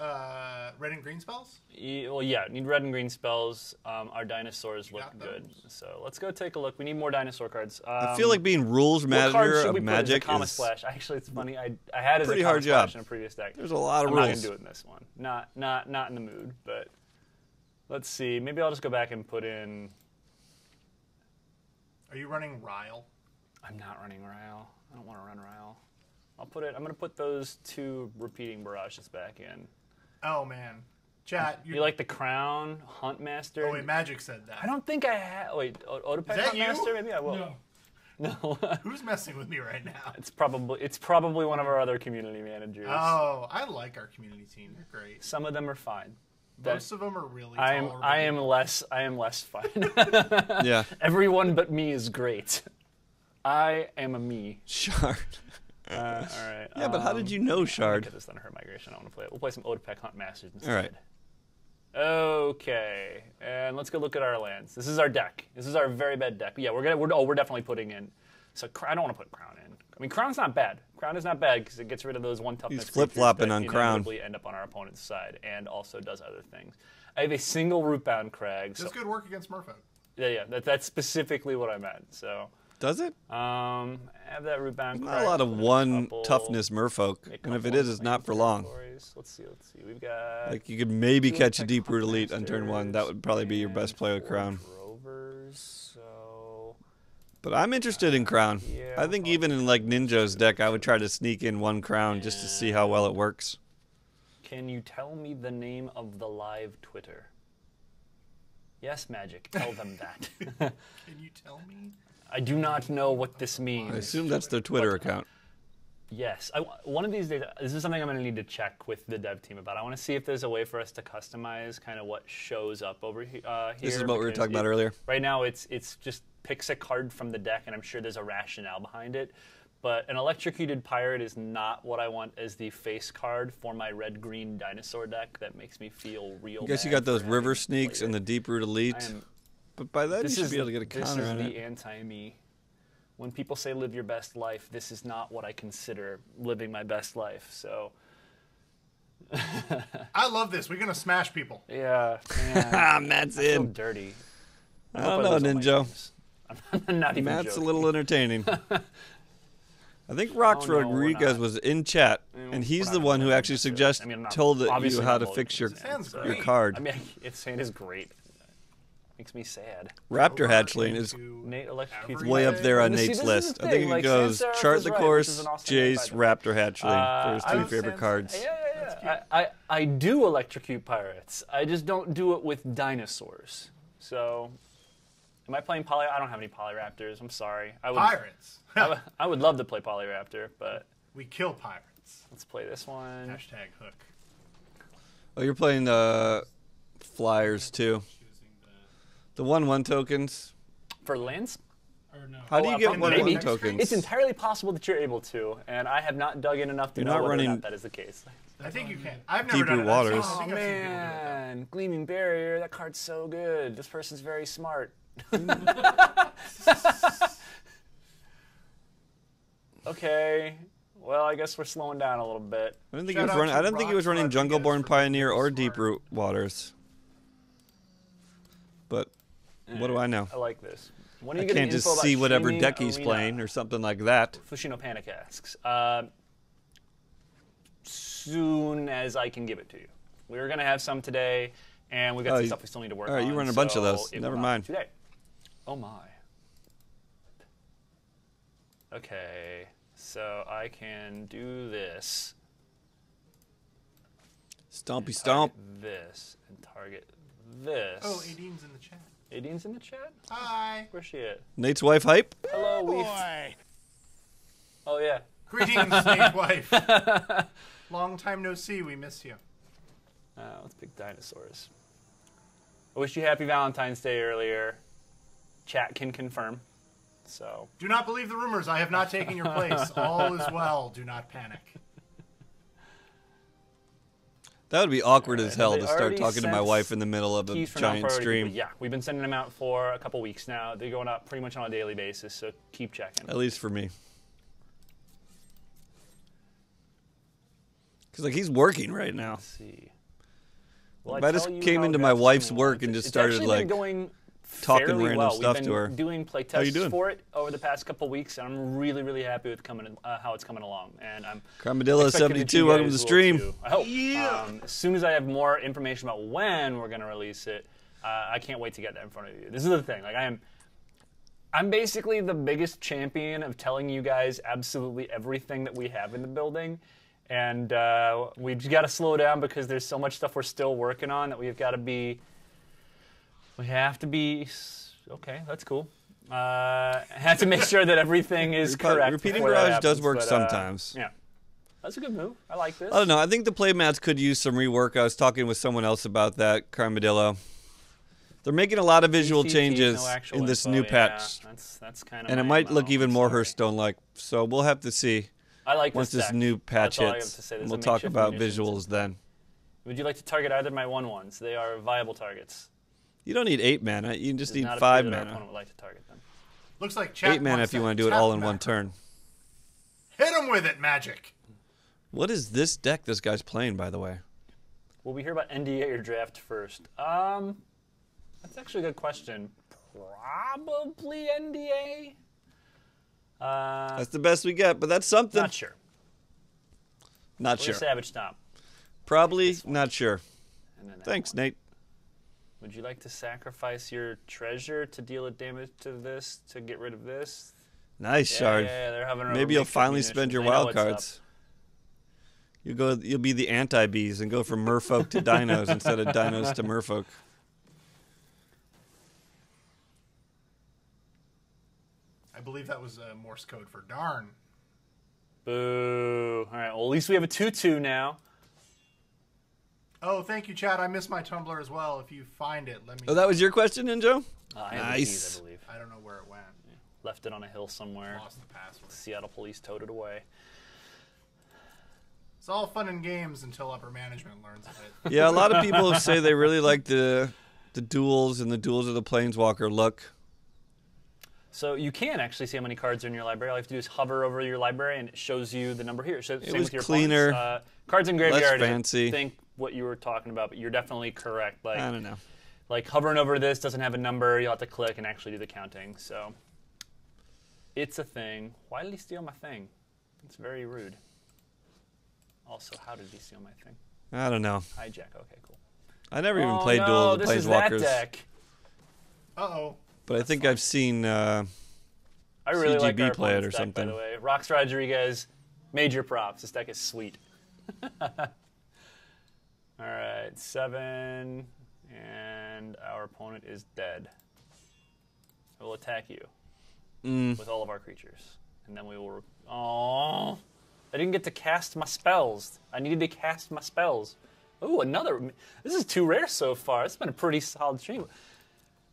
red and green spells? well, yeah, need red and green spells. Our dinosaurs look got good. those. So let's go take a look. We need more dinosaur cards. I feel like being rules what card manager should of we put as a Magic Comet is Splash? Actually, it's funny. I had as Pretty a hard Comet Splash job. in a previous deck. there's a lot of I'm not rules. gonna do it in this one. Not in the mood. But let's see. Maybe I'll just go back and put in. Are you running Ryle? I'm not running Ryle. I don't want to run Ryle. I'm gonna put those 2 repeating barrages back in. Oh man, chat. You like the Crown Huntmaster? Oh wait, Magic said that. I don't think I have. Wait, Otopet Is that you? Huntmaster? Maybe I will. No. No, Who's messing with me right now? it's probably one of our other community managers. Oh, I like our community team. They're great. Some of them are fine. Most of them are really I tolerable. am less fine. Yeah. Everyone but me is great. I am a me. Shard. All right. Yeah, but how did you know Shard? Get this Thunderheart Migration. I want to play it. We'll play some Odapec Hunt Masters instead. All right. Okay, and let's go look at our lands. This is our deck. This is our very bad deck. But yeah, we're definitely putting in. So I don't want to put Crown in. I mean, Crown's not bad. Crown is not bad because it gets rid of those one toughness. He's flip-flopping on Crown. Inevitably end up on our opponent's side and also does other things. I have a single Rootbound Crag. Does good work against Merfolk. Yeah. That's specifically what I meant. So. Does it? I have that Rootbound Crag. Not a lot of one toughness Merfolk, and if it is, it's not for long. Let's see. We've got Like you could maybe catch a Deep Root Elite on turn 1. That would probably be your best play with Crown. Rovers, so But I'm interested in Crown. yeah, I think even in like Ninja's deck, I would try to sneak in one Crown just to see how well it works. can you tell me the name of the live Twitter? Yes, Magic. Tell them that. Can you tell me? I do not know what this I means. assume that's their Twitter account. Yes, one of these days, this is something I'm going to need to check with the dev team about. I want to see if there's a way for us to customize kind of what shows up over here. This is what we were talking about earlier. Right now, it's just picks a card from the deck, and I'm sure there's a rationale behind it. But an Electrocuted Pirate is not what I want as the face card for my red-green dinosaur deck. That makes me feel real. I guess you bad got those for River having Sneaks played and the it. Deep Root Elite. But by then, you should be able to get a counter on This it. is the anti-me. When people say live your best life, this is not what I consider living my best life. So, I love this. We're gonna smash people. yeah, man, Ah, Matt's I feel in. dirty. I hope don't know, lose all my Ninja. games. I'm not even Matt's joking. a little entertaining. I think Rox Oh, no, we're Rodriguez not. was in chat, Mm, and he's we're the not one gonna who vote actually against it. suggested, I mean, I'm not- told you obviously how not to voting fix your, against it, Sounds so- great. your card. I mean, it's saying it's great. Makes me sad. Raptor Hatchling is Nate electrocutes Every way up there on Well, see, Nate's this is list. the I think thing, it like, goes Sans Serif Chart is the right, which Course, is an awesome Jace, name, Raptor Hatchling. They're his I three love favorite Sans cards. Yeah. I do electrocute pirates. I just don't do it with dinosaurs. So, am I playing poly? I don't have any Polyraptors. I'm sorry. Pirates. I would love to play Polyraptor, but We kill pirates. let's play this one. Hashtag hook. Oh, you're playing the Flyers too. Choosing The 1/1 tokens. For lands? or no. How do you get maybe. 1/1 tokens? It's entirely possible that you're able to, and I have not dug in enough to You're know not whether or running- not that is the case. I think you can. I've never Deep done Root it. I've seen- Waters. I Oh think I've seen people do it, though. man, Gleaming Barrier, that card's so good. This person's very smart. Okay, well, I guess we're slowing down a little bit. I don't think Shout he was out running. to I don't think he was Rox running Rodriguez Jungleborn for Pioneer being or smart. Deep Root Waters. But what do I know? I like this. When are I you getting can't just info about see whatever streaming deck he's Arena? playing or something like that. Fushino Panic asks. Soon as I can give it to you. We're going to have some today, and we've got Oh, some you- stuff we still need to work all on. right, you run a bunch of those. it Never will not mind. Today. Oh, my. Okay, so I can do this. Stompy stomp. Target this, and target this. Oh, Aideen's in the chat. Aideen's in the chat? Hi. Where's she at? Nate's wife hype. Hello, Weef. Oh, yeah. Greetings, Nate's wife. Long time no see. We miss you. Let's pick dinosaurs. I wish you happy Valentine's Day earlier. Chat can confirm. So, Do not believe the rumors. I have not taken your place. All is well. Do not panic. That would be awkward as hell They to start already talking to my sent wife in the middle of a keys for giant non-priority stream. people. Yeah, we've been sending them out for a couple weeks now. They're going out pretty much on a daily basis, so keep checking. At least for me. Because like he's working right now. Let's see. Well, If I just came into my wife's work and just started, it's like, actually been going talking fairly random well. stuff We've to been her. doing play How you tests doing? for it over the past couple weeks, and I'm really, really happy with how it's coming along. And I'm Carmadillo expecting that 72, you welcome to guys the will stream. too. I hope. Yeah. As soon as I have more information about when we're going to release it, I can't wait to get that in front of you. This is the thing. Like I'm basically the biggest champion of telling you guys absolutely everything that we have in the building. And we've got to slow down because there's so much stuff we're still working on that we have to be, okay, that's cool. Have to make sure that everything is correct. Repeating before that barrage does happens, work but, sometimes. Yeah. That's a good move. I like this. I don't know. I think the playmats could use some rework. I was talking with someone else about that, Carmadillo. They're making a lot of visual TTT, changes no actual in this info, new patch. Yeah, that's kind of. And it might look even more Hearthstone-like. So we'll have to see I like once this deck. new patch That's all I have hits. to say. And There's we'll a talk makeshift about munitions. visuals then. Would you like to target either of my 1/1s? They are viable targets. You don't need 8 mana. You just Does need not 5 appear that our mana. opponent would like to target them. Looks like chat 8 mana wants if you that want to do it tap all in macro. one turn. Hit him with it, Magic. What is this deck this guy's playing, by the way? Will we hear about NDA or draft first? That's actually a good question. Probably NDA. That's the best we get, but that's something. Not sure. Not Or sure. Savage Stomp. Probably not sure. And then that Thanks, one. Nate. Would you like to sacrifice your treasure to deal a damage to this to get rid of this? Nice, Yeah, Shard. yeah, they're having a Maybe you'll makeshift finally spend your munitions. I know wild what's up. cards. You'll be the anti-bees and go from merfolk to dinos instead of dinos to merfolk. I believe that was Morse code for darn. Boo. All right, well, at least we have a 2/2 now. Oh, thank you, Chad. I missed my Tumblr as well. If you find it, let me. Oh, that was your question, Ninjo? I have the Nice. keys, I believe. I don't know where it went. Left it on a hill somewhere. Lost the password. Seattle police towed it away. It's all fun and games until upper management learns of it. Yeah, a lot of people say they really like the duels and the duels of the Planeswalker look. So you can actually see how many cards are in your library. All you have to do is hover over your library, and it shows you the number here. So, same was with your cleaner, opponents. Cards in graveyard. less fancy. I think what you were talking about, but you're definitely correct. Like, I don't know. like hovering over this doesn't have a number. You'll have to click and actually do the counting. So it's a thing. Why did he steal my thing? It's very rude. Also, how did he steal my thing? I don't know. Hijack. Okay, cool. I never even Oh, played no, Duel of the this is that Planeswalkers, deck. Uh-oh. but I think I've seen. I really like CGB our play it opponent's or deck, by something. the way. Rox Rodriguez, major props. This deck is sweet. All right, 7, and our opponent is dead. We'll attack you with all of our creatures, and then we will. Oh, I didn't get to cast my spells. I needed to cast my spells. Ooh, another. This is too rare so far. It's been a pretty solid stream.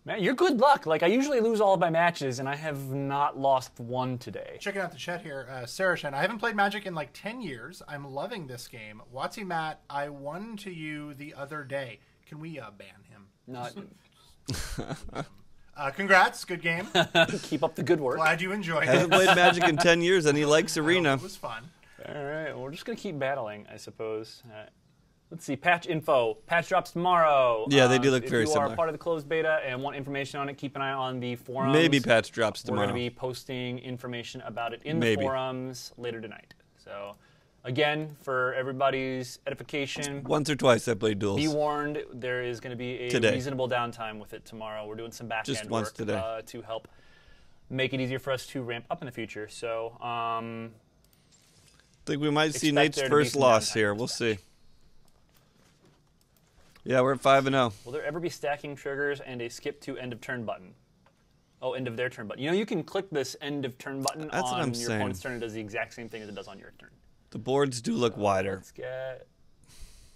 Man, you're good luck. Like, I usually lose all of my matches, and I have not lost one today. Checking out the chat here, Sarachan. I haven't played Magic in like 10 years. I'm loving this game. Watsy Matt, I won to you the other day. Can we ban him? Not Congrats, good game. keep up the good work. Glad you enjoyed Hasn't it. played Magic in 10 years, and he likes Arena. It was fun. All right, well, we're just going to keep battling, I suppose. Let's see, patch info. Patch drops tomorrow. Yeah, they do look very If you similar. are part of the closed beta and want information on it, keep an eye on the forums. Maybe patch drops We're going tomorrow. to be posting information about it in Maybe. the forums later tonight. So, again, for everybody's edification, Once or twice I played duels. be warned, there is going to be a Today. reasonable downtime with it tomorrow. We're doing some back Just end once work today. To help make it easier for us to ramp up in the future. So, Think we might see Expect Nate's there to be first some loss downtime here. in We'll this see. Yeah, we're at 5-0. will there ever be stacking triggers and a skip to end of turn button? Oh, end of their turn button. You know, you can click this end of turn button That's what on I'm your saying. opponent's turn. It does the exact same thing as it does on your turn. The boards do look wider. Let's get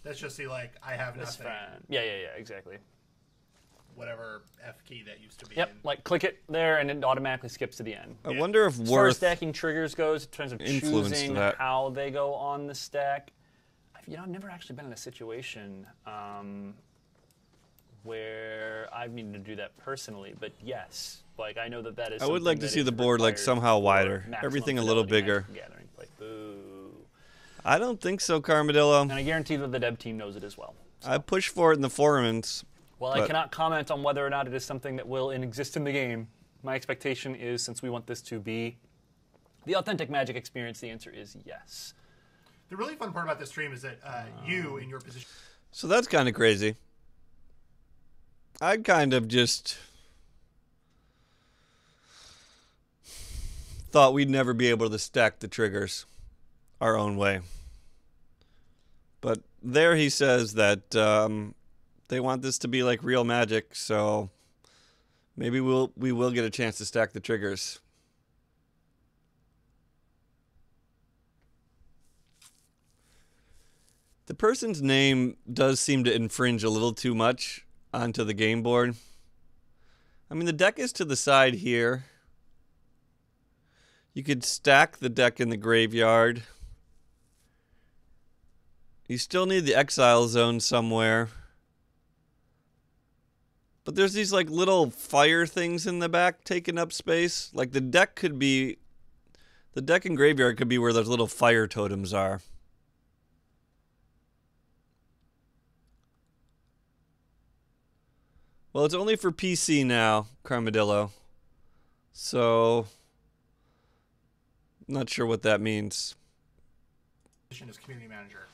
That's just the, like, I have this nothing. friend. Yeah, exactly. Whatever F key that used to be Yep, in. like click it there and it automatically skips to the end. I wonder if As far as Worth. stacking triggers goes, in terms of influenced choosing that. how they go on the stack, I've never actually been in a situation where I've needed to do that personally. But yes, like I know that is. I would something like to that see is the board like required somehow for wider. maximum Everything a little fidelity bigger. Magic the Gathering play. Boo. I don't think so, Carmadillo. And I guarantee that the dev team knows it as well. I pushed for it in the forums. While I But- cannot comment on whether or not it is something that will exist in the game, my expectation is, since we want this to be the authentic Magic experience, the answer is yes. The really fun part about this stream is that you, in your position, So that's kind of crazy. I kind of just thought we'd never be able to stack the triggers our own way. But there he says that they want this to be like real Magic, so Maybe we will get a chance to stack the triggers. The person's name does seem to infringe a little too much onto the game board. I mean, the deck is to the side here. You could stack the deck in the graveyard. You still need the exile zone somewhere. But there's these like little fire things in the back taking up space. Like the deck and graveyard could be where those little fire totems are. Well, it's only for PC now, Carmadillo. So, not sure what that means. As community manager,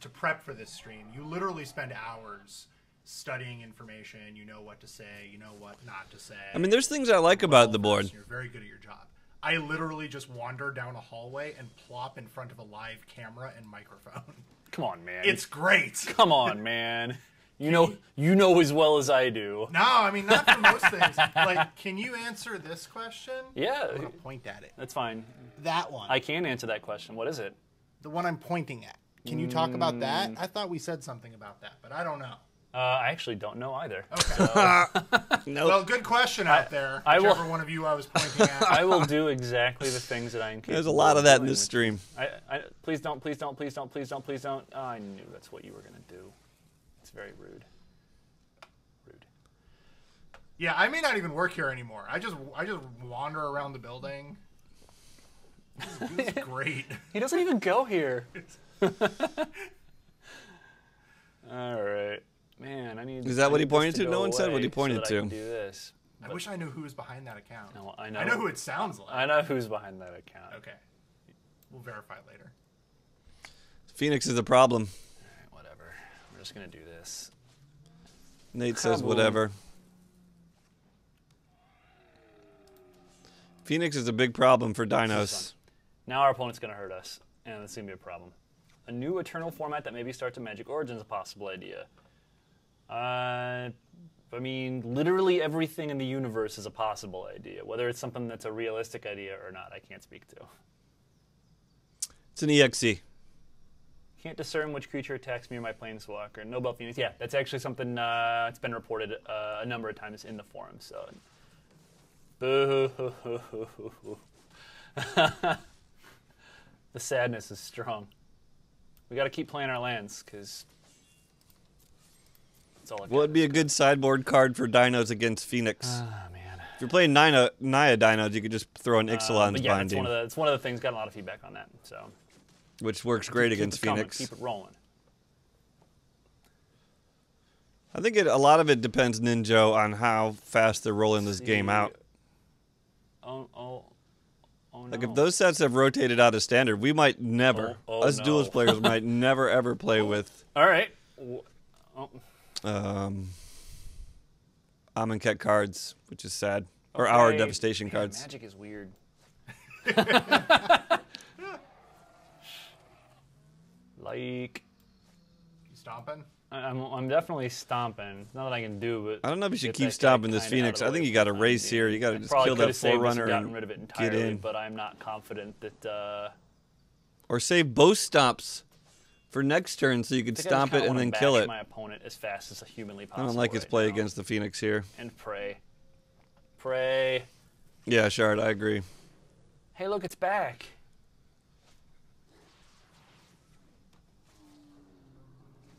to prep for this stream, you literally spend hours studying information. You know what to say, you know what not to say. I mean, there's things I like about the board. You're very good at your job. I literally just wander down a hallway and plop in front of a live camera and microphone. Come on, man. It's great. Come on, man. You know as well as I do. No, I mean, not for most things. Like, can you answer this question? Yeah. I'm going to point at it. That's fine. That one. I can answer that question. What is it? The one I'm pointing at. Can you talk about that? I thought we said something about that, but I don't know. I actually don't know either. Okay. Nope. Well, good question out there. I will- Whichever one of you I was pointing at. I will do exactly the things that I am capable There's a lot of that in doing, this stream. Please don't, please don't, please don't, please don't, please don't. Oh, I knew that's what you were going to do. It's very rude. Rude. Yeah, I may not even work here anymore. I just wander around the building. This is great. He doesn't even go here. All right. Man, I need. Is that what he need this pointed to? go No one said what he away pointed so that to. I can do this. I wish I knew who was behind that account. No, I know who it sounds like. I know who's behind that account. Okay. We'll verify later. Phoenix is a problem. All right, whatever. We're just gonna do this. Nate says Kaboom. whatever. Phoenix is a big problem for dinos. Now our opponent's gonna hurt us, and it's gonna be a problem. A new Eternal format that maybe starts a Magic Origins is a possible idea. I mean, literally everything in the universe is a possible idea. Whether it's something that's a realistic idea or not, I can't speak to. It's an EXE. Can't discern which creature attacks me or my planeswalker. Nobel Phoenix. Yeah, that's actually something it's been reported a number of times in the forum. So, boo. The sadness is strong. We got to keep playing our lands because that's all. Well, it'd be a good sideboard card for dinos against Phoenix. Ah, man. If you're playing Naya dinos, you could just throw in Ixalan's But yeah, Binding, it's one of the things. Got a lot of feedback on that. So which works great keep against it coming, Phoenix. Keep it rolling. I think a lot of it depends, Ninjo, on how fast they're rolling this game out. Oh, Like no. if those sets have rotated out of standard, we might never, us no. duelist players might never ever play with All right. Oh. Amonkhet cards, which is sad, or our Okay. devastation Man, cards. Magic is weird. Like, You stomping? I'm definitely stomping. Not that I can do, but I don't know if you should get keep that guy stomping this kinda Phoenix. out of I the think way you got to for the race time here. being. You got to I just probably kill that could've saved this and Forerunner gotten and rid of it get entirely, in. but I'm not confident that. Or save both stomps for next turn so you could I think I just stomp it kinda and wanna then bash kill it. my opponent as fast as humanly I possible. don't like his right play now. against the Phoenix here. And pray. Pray. Yeah, Shard, I agree. Hey, look, it's back.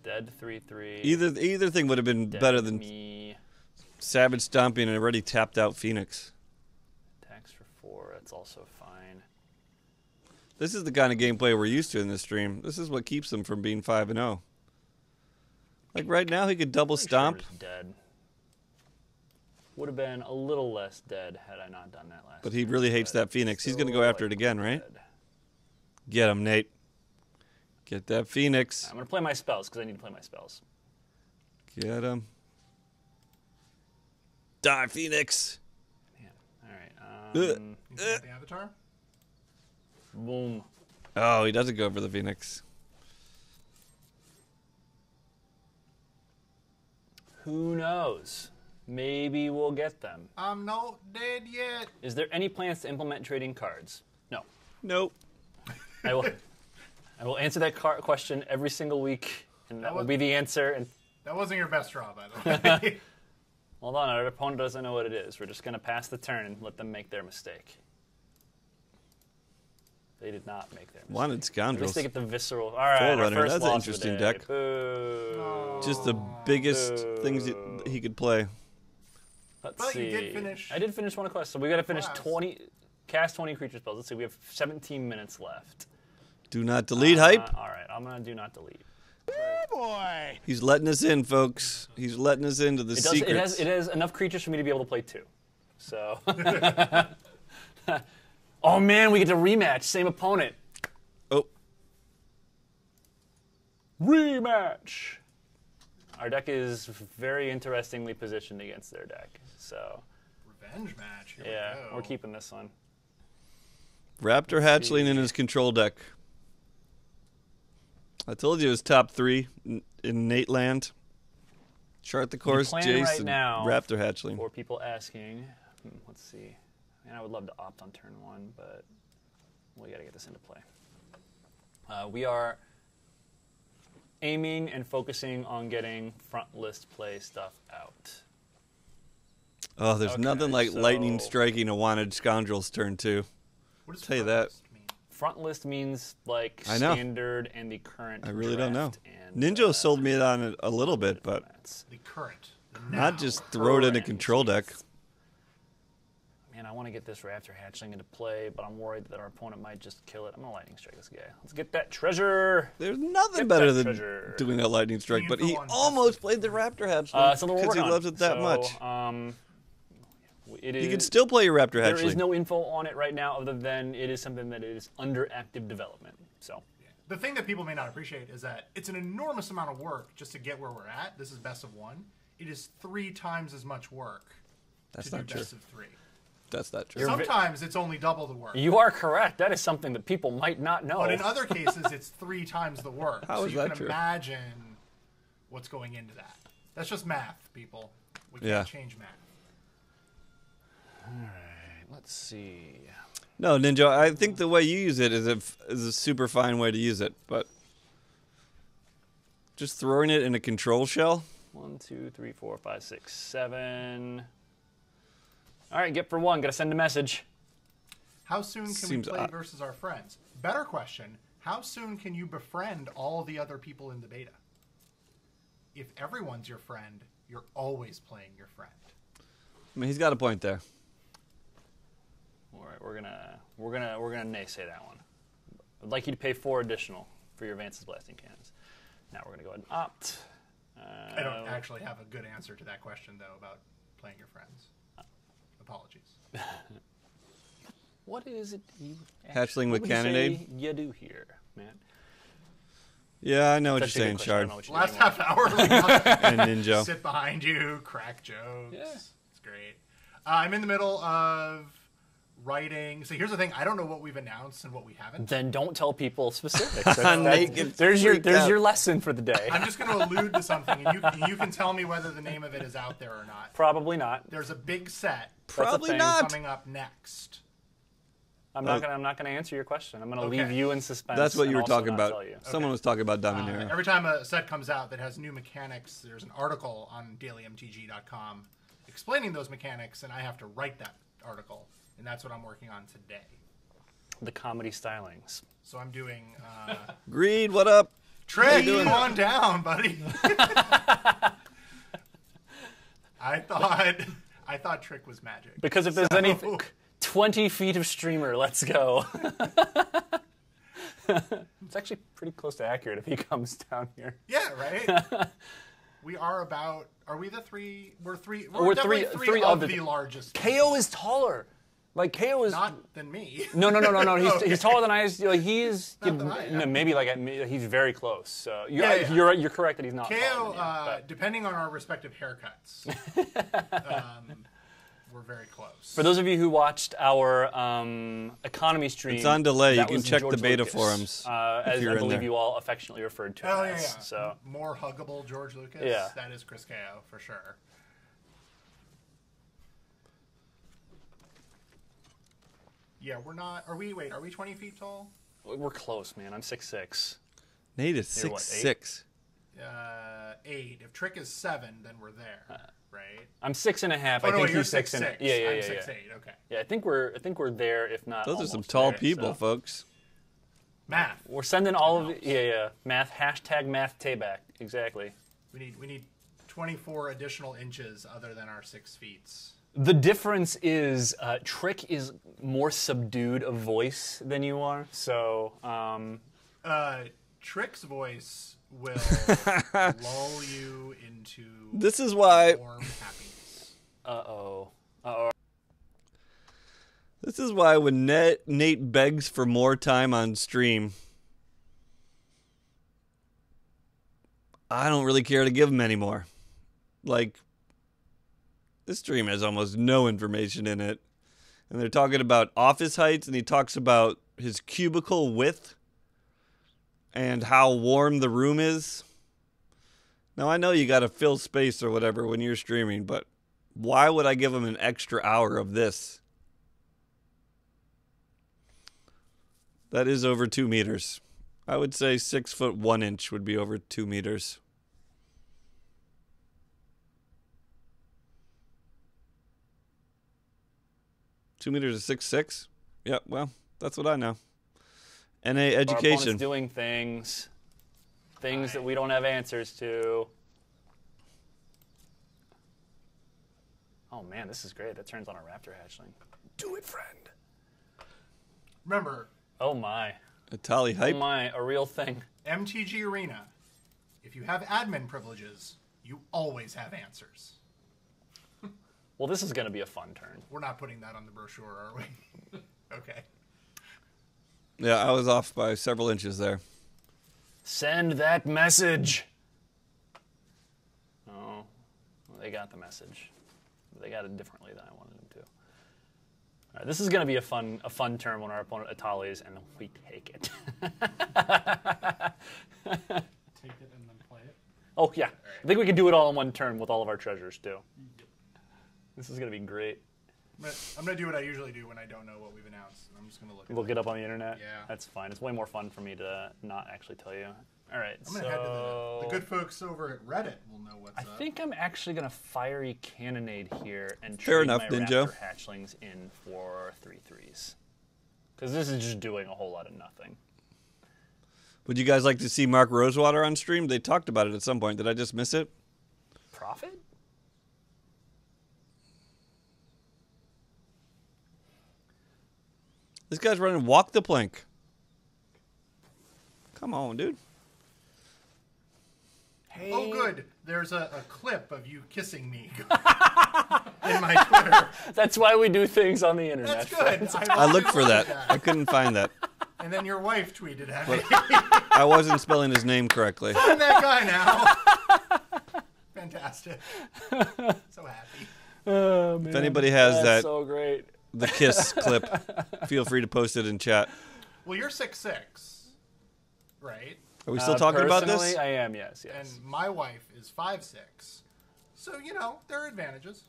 Dead 3/3. Either thing would have been Dead better than me. Savage stomping an already tapped out Phoenix. Attacks for 4. That's also fine. This is the kind of gameplay we're used to in this stream. This is what keeps him from being 5-0. Like right now, he could double Pretty stomp. Sure it's dead. Would have been a little less dead had I not done that last. But he turn, really hates but that Phoenix. He's going to still, go after like, it again, right? dead. Get him, Nate. Get that Phoenix. I'm gonna play my spells because I need to play my spells. Get him. Die, Phoenix. Man. All right. You see the avatar? Boom. Oh, he doesn't go for the Phoenix. Who knows? Maybe we'll get them. I'm not dead yet. Is there any plans to implement trading cards? No. Nope. I will answer that question every single week, and that will be the answer. And That wasn't your best draw, by the way. hold on, our opponent doesn't know what it is. We're just going to pass the turn and let them make their mistake. They did not make their mistake. Wanted At least Scoundrels. they get the visceral. All right, our Forerunner, first that's an loss of the interesting day. deck. Boo. Just the biggest things he could play. Let's But see. you did finish. I did finish one quest, so we got to finish Class. 20, cast 20 creature spells. Let's see, we have 17 minutes left. Do not delete hype. All right, I'm gonna do not delete. He's letting us in, folks. He's letting us into the secrets. It has enough creatures for me to be able to play 2. So. Oh man, we get to rematch, same opponent. Oh, Rematch. Our deck is very interestingly positioned against their deck. So Revenge match. Here yeah, we go. we're keeping this one. Raptor Hatchling in his control deck. I told you it was top 3 in Nate Land. Chart the course, plan Jace, right and now Raptor Hatchling. For people asking, let's see. Man, I would love to opt on turn 1, but we got to get this into play. We are aiming and focusing on getting front list play stuff out. Oh, there's Okay, nothing like so- lightning striking a wanted Scoundrels turn 2. What does tell you front that. list mean? Front list means like I know. standard and the current. I really don't know. draft and, Ninja sold me on it a little bit, but formats. The current. The not now. just throw it in a Current. control deck. Man, I want to get this Raptor Hatchling into play, but I'm worried that our opponent might just kill it. I'm gonna lightning strike this guy. Let's get that treasure. There's nothing Get better that than treasure. doing a lightning strike, Team but for he one, almost best played the Raptor Hatchling So we're because he working on loves it that so, much. It You can is- still play your Raptor There Hatchling. is no info on it right now, other than it is something that is under active development. So The thing that people may not appreciate is that it's an enormous amount of work just to get where we're at. This is best of 1. It is 3 times as much work That's to not do true. best of 3. That's not true. You're Sometimes it's only double the work. you are correct. That is something that people might not know. But in other cases, it's 3 times the work. How so is you that can true? imagine what's going into that. That's just math, people. We can't Yeah. change math. Let's see. No, Ninja, I think the way you use it is a super fine way to use it, but just throwing it in a control shell? 1, 2, 3, 4, 5, 6, 7. All right, get for 1. Gotta send a message. How soon can Seems we play odd. versus our friends? Better question. How soon can you befriend all the other people in the beta? If everyone's your friend, you're always playing your friend. I mean, he's got a point there. All right, we're gonna naysay that one. I'd like you to pay 4 additional for your Advances Blasting Cannons. Now we're gonna go ahead and opt. I don't actually have a good answer to that question, though, about playing your friends. Apologies. What is it you Hatchling with what would you cannonade? say you do here, man? Yeah, I know what That's you're actually a saying, good question. I Shard. don't know what you Last do half hour, like, And Ninja. sit behind you, crack jokes. Yeah. It's great. I'm in the middle of writing. So here's the thing. I don't know what we've announced and what we haven't. Then don't tell people specifics. Naked there's freak out. your lesson for the day. I'm just going to allude to something, and you can tell me whether the name of it is out there or not. Probably not. There's a big set Probably thing. not. coming up next. I'm not gonna answer your question. I'm gonna Okay. leave you in suspense. That's what and you were also talking not about. tell you. Someone was talking about Dominaria. Every time a set comes out that has new mechanics, there's an article on dailymtg.com explaining those mechanics, and I have to write that article, and that's what I'm working on today. The comedy stylings. So I'm doing Greed, what up? Trey, you doing? come on down, buddy. I thought Trick was magic. Because if there's anything, 20 feet of streamer, let's go. It's actually pretty close to accurate if he comes down here. Yeah, right. We are about. Are we the three? We're three. We're, We're definitely three three of of the- the largest. KO is taller. Like KO is Not than me. no. He's, Okay. he's taller than I is. Like, he is Not than I am. no, maybe like he's very close. So Yeah. you're correct that he's not. KO, taller than you, but depending on our respective haircuts, we're very close. for those of you who watched our economy stream, It's on delay. You that can was check the George beta Lucas, forums as you're I in believe there. you all affectionately referred to him Oh yeah, as. yeah. So More huggable George Lucas. Yeah. That is Chris KO for sure. Yeah, we're not. Are we? Wait, are we 20 feet tall? We're close, man. I'm 6'6". Nate is You're what, 6'6". 8. If Trick is 7, then we're there, right? I'm 6.5. Oh, I no, think you're he's 6 and 6'6". yeah, I'm yeah. 6'8". Okay. Yeah, I think we're there, if not. Those are some almost tall there, people, so. folks. Math. We're sending all of the math #math Tayback. Exactly. We need 24 additional inches other than our 6 feet. The difference is Trick is more subdued of voice than you are, so. Trick's voice will lull you into This is why. warm happiness. Uh-oh. This is why when Nate begs for more time on stream, I don't really care to give him any more. Like, this stream has almost no information in it. And they're talking about office heights, and he talks about his cubicle width and how warm the room is. Now, I know you got to fill space or whatever when you're streaming, but why would I give him an extra hour of this? That is over 2 meters. I would say 6 foot 1 inch would be over 2 meters. Two meters is 6'6". Yep, well, that's what I know. NA Our education. opponent's doing things that we don't have answers to. Oh man, this is great. That turns on a raptor hatchling. Do it, friend. Remember, Oh my. Atali Oh hype. my, a real thing. MTG Arena, if you have admin privileges, you always have answers. Well, this is going to be a fun turn. We're not putting that on the brochure, are we? Okay. Yeah, I was off by several inches there. Send that message. Oh, well, they got the message. They got it differently than I wanted them to. All right, this is going to be a fun turn when our opponent Atali's, and we take it. Take it and then play it. Oh yeah, I think we can do it all in one turn with all of our treasures too. This is going to be great. I'm going to do what I usually do when I don't know what we've announced. I'm just going to Look it up on the internet. Yeah. That's fine. It's way more fun for me to not actually tell you. All right, I'm going to head to the good folks over at Reddit will know what's I up. think I'm actually going to fiery cannonade here and Fair trade enough, my Ninja. raptor hatchlings in for 3/3s. Because this is just doing a whole lot of nothing. Would you guys like to see Mark Rosewater on stream? They talked about it at some point. Did I just miss it? Profit? This guy's running Walk the Plank. Come on, dude. Hey. Oh, good. There's a clip of you kissing me in my Twitter. That's why we do things on the internet. That's good. I looked for that. I couldn't find that. And then your wife tweeted at me. I wasn't spelling his name correctly. I'm that guy now. Fantastic. So happy. Oh, man. If anybody has That's that, so great. the kiss clip, feel free to post it in chat. Well, you're 6'6", right? Are we still talking about this? Personally, I am, yes. And my wife is 5'6". So, there are advantages.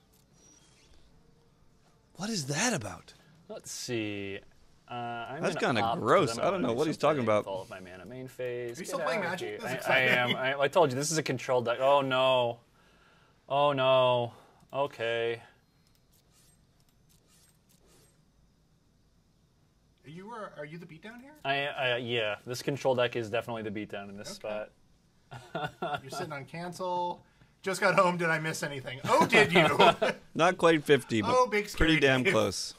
What is that about? Let's see. I'm That's gonna kinda opt, 'cause gross. I'm I don't know gonna what do he's talking something about. with all of my mana main phase. Are you Get still playing out of Magic? here. That's I exciting. am. I told you, this is a control deck. Oh, no. Oh, no. Okay. Are you the beatdown here? Yeah, this control deck is definitely the beatdown in this spot. You're sitting on cancel. Just got home. Did I miss anything? Oh, did you? Not quite 50, but Oh, big scary pretty damn Dave. close.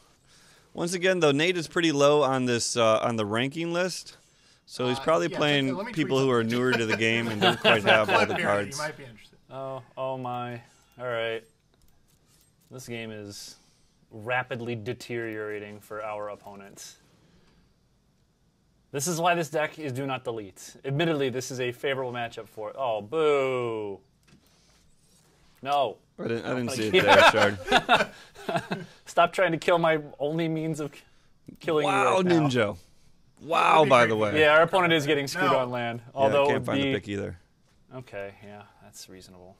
Once again, though, Nate is pretty low on this on the ranking list, so he's probably yeah, playing let me tweet people who are newer to the game and don't quite have all Flip the here. cards. You might be interested. Oh my. All right. This game is rapidly deteriorating for our opponents. This is why this deck is do not delete. Admittedly, this is a favorable matchup for it. Oh, boo. No. I didn't see it there, Shard. Stop trying to kill my only means of killing you Wow, right now. Ninja. Wow, by the way. Yeah, our opponent is getting screwed No. on land. Yeah, Although I it can't would find be... the pick either. Okay, yeah, that's reasonable.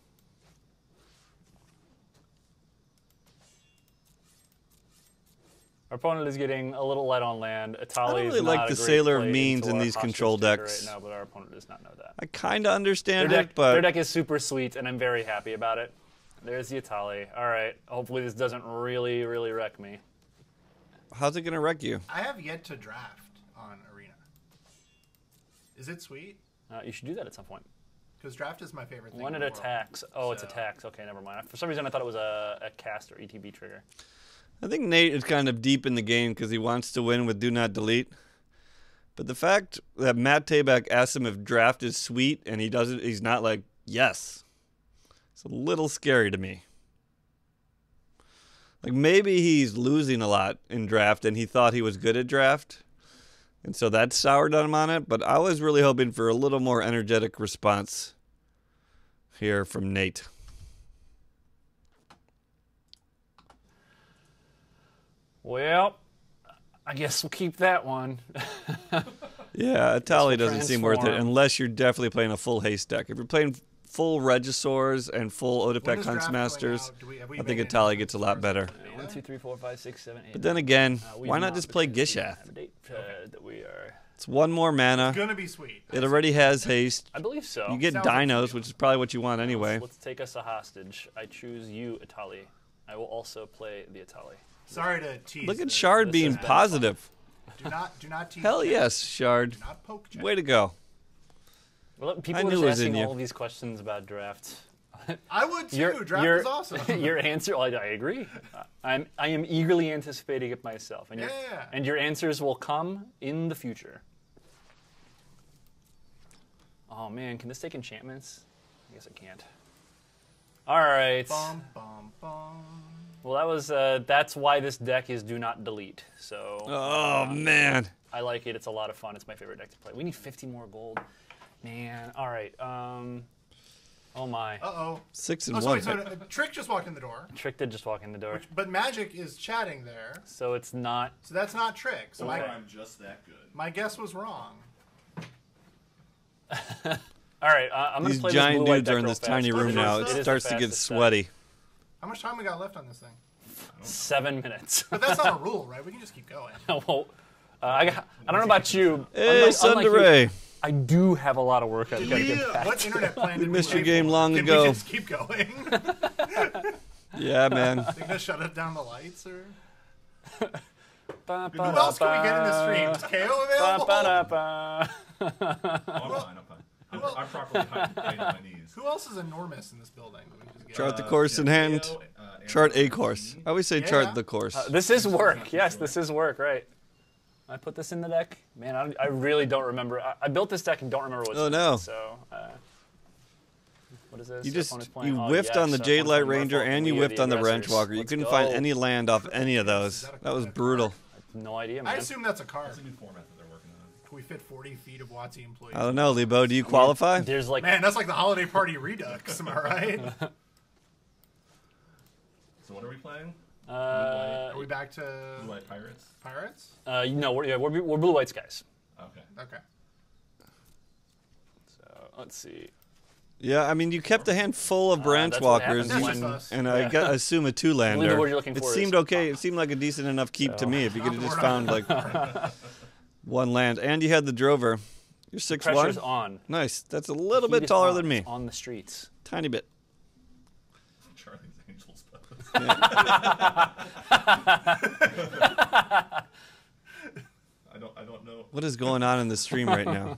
Our opponent is getting a little light on land. Atali really is like not the a great Sailor of play Means into in our these hostage control taker decks. right now, but our opponent does not know that. I kind of understand Their it, but deck is super sweet, and I'm very happy about it. There's the Atali. All right. Hopefully this doesn't really, really wreck me. how's it gonna wreck you? I have yet to draft on Arena. Is it sweet? You should do that at some point. Because draft is my favorite thing. When in it the world. attacks. Oh, it's So- attacks. Okay, never mind. For some reason, I thought it was a cast or ETB trigger. I think Nate is kind of deep in the game because he wants to win with Do Not Delete. But the fact that Matt Tabak asks him if draft is sweet and he doesn't, he's not like, yes. It's a little scary to me. Like maybe he's losing a lot in draft and he thought he was good at draft. And so that soured on him on it. But I was really hoping for a little more energetic response here from Nate. Well, I guess we'll keep that one. Yeah, Atali will doesn't seem worth it transform. unless you're definitely playing a full haste deck. If you're playing full Regisaurs and full When Odipek is draft going Huntsmasters, out? Have we I think made any Atali gets a lot announcements better. as far as 1, 2, 3, 4, 5, 6, 7, 8. But then again, We why do not just play because we don't Gishath? have a date that we are. It's one more mana. It's gonna be sweet. It already has haste. I believe so. You get Sounds like dinos, sweet. which is probably what you want anyway. Let's take us a hostage. I choose you, Atali. I will also play the Atali. Sorry to tease. Look at this. Shard this being has been positive. Do not tease. Hell Chat. yes, Shard. Do not poke. Chat. Way to go. Well, I people knew are it just was in asking you. all these questions about draft. I would too. Draft is awesome. Your answer, I agree. I am eagerly anticipating it myself, and Yeah. and your answers will come in the future. Oh man, can this take enchantments? I guess it can't. All right. Bum bum bum. Well, that's why this deck is Do Not Delete. So Oh man. I like it. It's a lot of fun. It's my favorite deck to play. We need 50 more gold, man. All right. Oh my. Uh-oh. 6 and Oh, 1. sorry. Trick just walked in the door. Trick did just walk in the door, But Magic is chatting there. so it's not. So that's not Trick. So Okay. I'm just that good. my guess was wrong. All right, I'm gonna These play giant this blue-white dudes are deck in real this fast. tiny room is now. the- It it is the starts to get fastest deck. sweaty. How much time we got left on this thing? 7 minutes. But that's not a rule, right? We can just keep going. Well, I don't know about you. Hey, unlike you, Sunderay. I do have a lot of work I've Did got to we, get back what to. internet plan did we missed your wait game for? long Can ago. we just keep going? Yeah, man. They gonna shut it down the lights or? Who Who else can we get in the stream? Is KO available? Oh, I'm fine. I'm fine. I'm properly hiding my knees. Who else is enormous in this building? that we can just get? Chart the course in hand. Chart a course. I always say Yeah. chart the course. This is work. Yes, this is work. Right. I put this in the deck. Man, I really don't remember. I built this deck and don't remember what's Oh, in no. it. So, what is this? You Our just opponent's playing- you oh, whiffed yes, on the our Jade opponent's Light playing Ranger Merfolk, and you we are whiffed the on the Wrench aggressors. Walker. You Let's couldn't go. find any land off any of those. That was brutal. No idea, I man. assume that's a card. That's a new format that they're working on. Can we fit 40 feet of WotC employees? I don't know, Lebo. Do you qualify? There's like Man, that's like the holiday party redux. Am I right? So what are we playing? Are we back to Blue White Pirates? pirates? no, we're blue white skies. Okay. Okay. So let's see. Yeah, I mean, you kept a hand full of Branch that's what Walkers, happens when- you- That's just us. and I assume a I believe the two-lander. word you're looking It for seemed is- okay. It seemed like a decent enough keep to So- me if you could have Not just the found word like one land. And you had the Drover. You're 6'1". Pressure's on. Nice. That's a little Heat bit is taller on. than me. It's on the streets. Tiny bit. Charlie's Angels. I don't know. What is going on in the stream right now?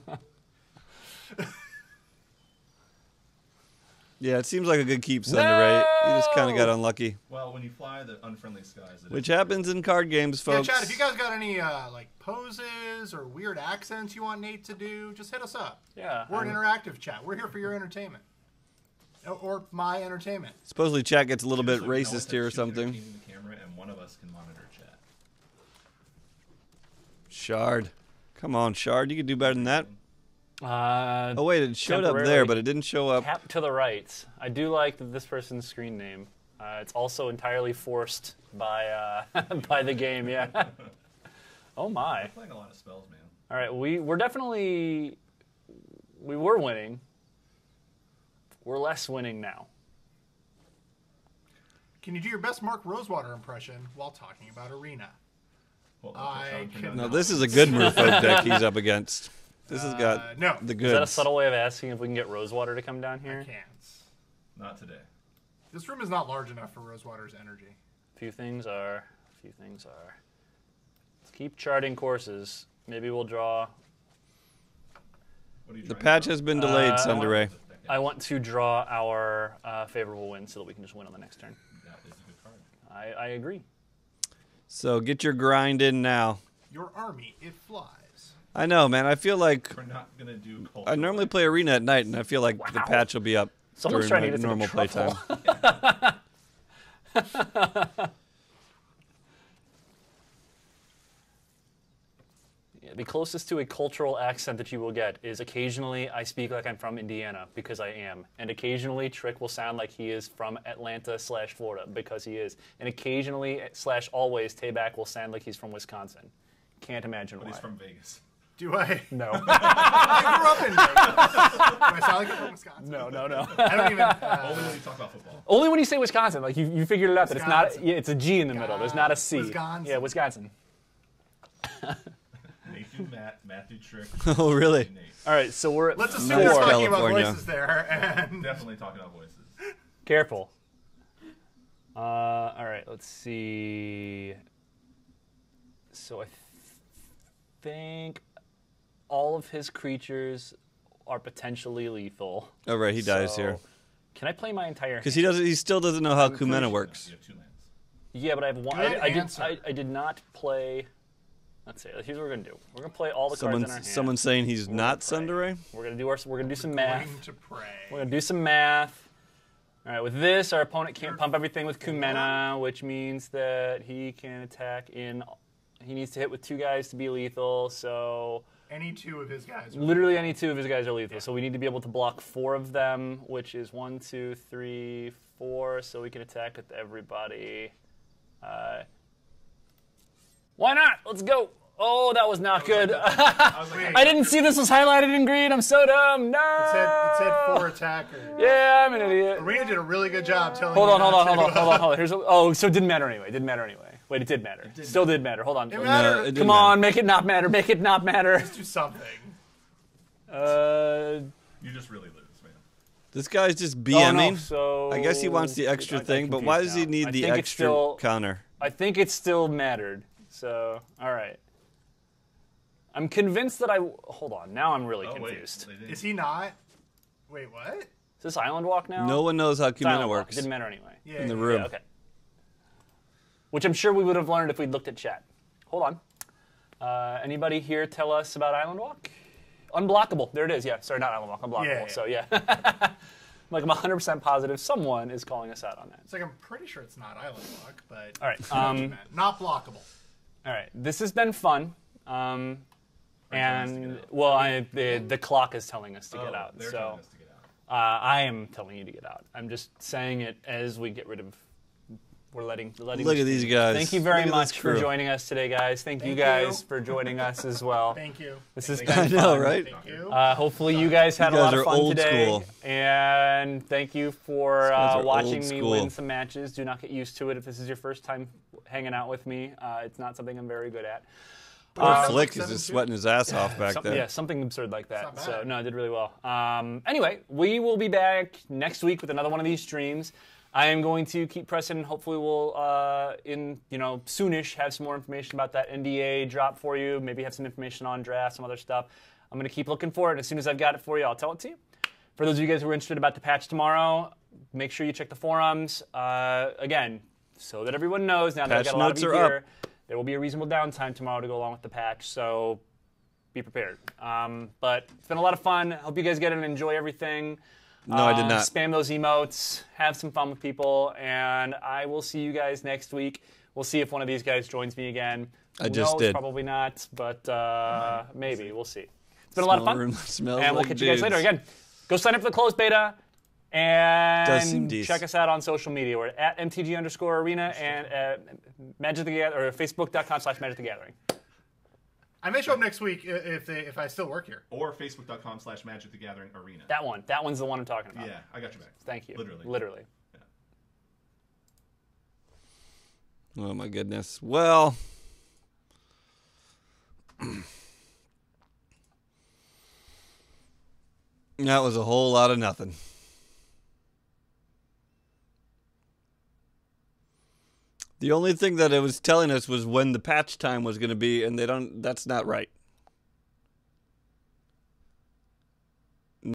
Yeah, it seems like a good keep, Sunderay. You just kind of got unlucky. Well, when you fly the unfriendly skies, it Which is- happens in card games, Yeah, folks. Chad, if you guys got any like poses or weird accents you want Nate to do, just hit us up. Yeah. We're an interactive chat. We're here for your entertainment. Or my entertainment. Supposedly chat gets a little bit So we know racist that here or she's something. entertaining the camera, and one of us can monitor chat. Shard. Come on, Shard. You could do better than that. Oh, wait, it showed up there, temporarily but it didn't show up. Tap to the right. I do like this person's screen name. It's also entirely forced by by the game. Yeah. Oh my. I'm playing a lot of spells, man. All right, we were winning. We're less winning now. Can you do your best Mark Rosewater impression while talking about Arena? Hold on, I Sean, turn can- No, down this is a good Merfolk deck he's up against. This has got no. the Is goods. that a subtle way of asking if we can get Rosewater to come down I here? can't. Not today. This room is not large enough for Rosewater's energy. Few things are. Few things are. Let's keep charting courses. Maybe we'll draw. What are you The trying patch to has been delayed, Sunderay. I want to draw our favorable win so that we can just win on the next turn. That is a good card. I agree. So get your grind in now. Your army, it flies. I know, man. I feel like We're not gonna do. I normally play Arena at night, and I feel like the Wow. patch will be up Someone's during trying to my get us normal into playtime. Yeah, the closest to a cultural accent that you will get is occasionally I speak like I'm from Indiana because I am, and occasionally Trick will sound like he is from Atlanta/Florida because he is, and occasionally / always Tayback will sound like he's from Wisconsin. Can't imagine But why. he's from Vegas. Do I? No, I grew up in Vegas. Do I sound like I'm from Wisconsin? no. I don't even. Only when you talk about football. Only when you say Wisconsin, like you figured it out that it's not. Wisconsin. Yeah, it's a G in the middle. There's not a C. Wisconsin. Yeah, Wisconsin. Nate do Matt, Matt do Trick. Oh, really? Nate. All right, so we're at Let's assume four. we're talking about California. voices there, and Definitely talking about voices. Careful. All right, let's see. So I think all of his creatures are potentially lethal. Oh, right, he dies So, here Can I play my entire? because he doesn't. He still doesn't know how Kumena works. You have 2 lands. Yeah, but I have one. Good I did. answer. I did not play. Let's see. Here's what we're gonna do. We're gonna play all the cards in our hand. Someone's saying he's not pray. Sunderay. We're gonna do our. We're gonna do some math. going to pray. We're gonna do some math. All right, with this, our opponent can't pump everything with Kumena, which means that he can attack in. He needs to hit with 2 guys to be lethal. So Any 2 of his guys. are- literally any 2 of his guys are lethal. So we need to be able to block 4 of them, which is 1, 2, 3, 4. So we can attack with everybody. Why not? Let's go. Oh, that was not good. I was like, I didn't see this was highlighted in green. I'm so dumb. No. It said 4 attacker. Yeah, I'm an idiot. Arena did a really good job telling Hold you on. not to, Here's so it didn't matter anyway. Wait, it did matter. Still did matter. Hold on. It mattered. it didn't Come matter. on, make it not matter. Make it not matter. Let's do something. you just really lose, man. This guy's just Oh, BMing. no, so I guess he wants the extra I'm thing, but why confused does he now. need I the think it's extra still- counter? I think it still mattered. So, all right. I'm convinced that hold on. Now I'm really Oh, confused. wait. They didn't- Is he not? Wait, what? Is this Island Walk now? No one knows how It's Island Kumena Walk. works It didn't matter anyway. Yeah. in the room. Yeah, okay. Which I'm sure we would have learned if we'd looked at chat. Hold on. Anybody here tell us about Island Walk? Unblockable. There it is. Yeah. Sorry, not Island Walk. Unblockable. Yeah. So yeah. Like I'm 100% positive someone is calling us out on that. It's like I'm pretty sure it's not Island Walk, but All right. not blockable. All right. This has been fun. telling us to And get out. well, the clock is telling us to get Oh, out. they're So telling us to get out. I am telling you to get out. I'm just saying it as we get rid of. We're letting. Look at these guys. Thank you very Look at this much for crew. joining us today, guys. Thank you Thank guys you. for joining us as well. Thank you. This is I kind of know, fun. right? Thank you. Hopefully you guys had You a guys lot of are fun old today. school. And thank you for guys are watching old me school. win some matches. Do not get used to it if this is your first time hanging out with me. It's not something I'm very good at. Poor Flick is 7-2. just sweating his ass off back Something, there. yeah, something absurd like that. not So bad. no, I did really well. Anyway, we will be back next week with another one of these streams. I am going to keep pressing. Hopefully, we'll soonish have some more information about that NDA drop for you. Maybe have some information on draft, some other stuff. I'm going to keep looking for it. As soon as I've got it for you, I'll tell it to you. For those of you guys who are interested about the patch tomorrow, make sure you check the forums. Again, so that everyone knows now that I've Patch got a lot of notes you are up. here, there will be a reasonable downtime tomorrow to go along with the patch. So be prepared. But it's been a lot of fun. Hope you guys get it and enjoy everything. No, I did not. Spam those emotes. Have some fun with people. And I will see you guys next week. We'll see if one of these guys joins me again. I Who just knows? did. Probably not, but maybe. We'll see. It's been a lot of fun. Smells And we'll like catch you guys later. dudes. Again, go sign up for the closed beta. Does seem And decent. check us out on social media. We're at MTG_Arena and at Magic the Gathering, or Facebook.com/Magic the Gathering. I may show up next week if I still work here. Or Facebook.com/Magic the Gathering Arena. That one. That one's the one I'm talking about. Yeah, I got your back. Thank you. Literally. Literally. Oh my goodness. Well, That was a whole lot of nothing. The only thing that it was telling us was when the patch time was going to be, and that's not right.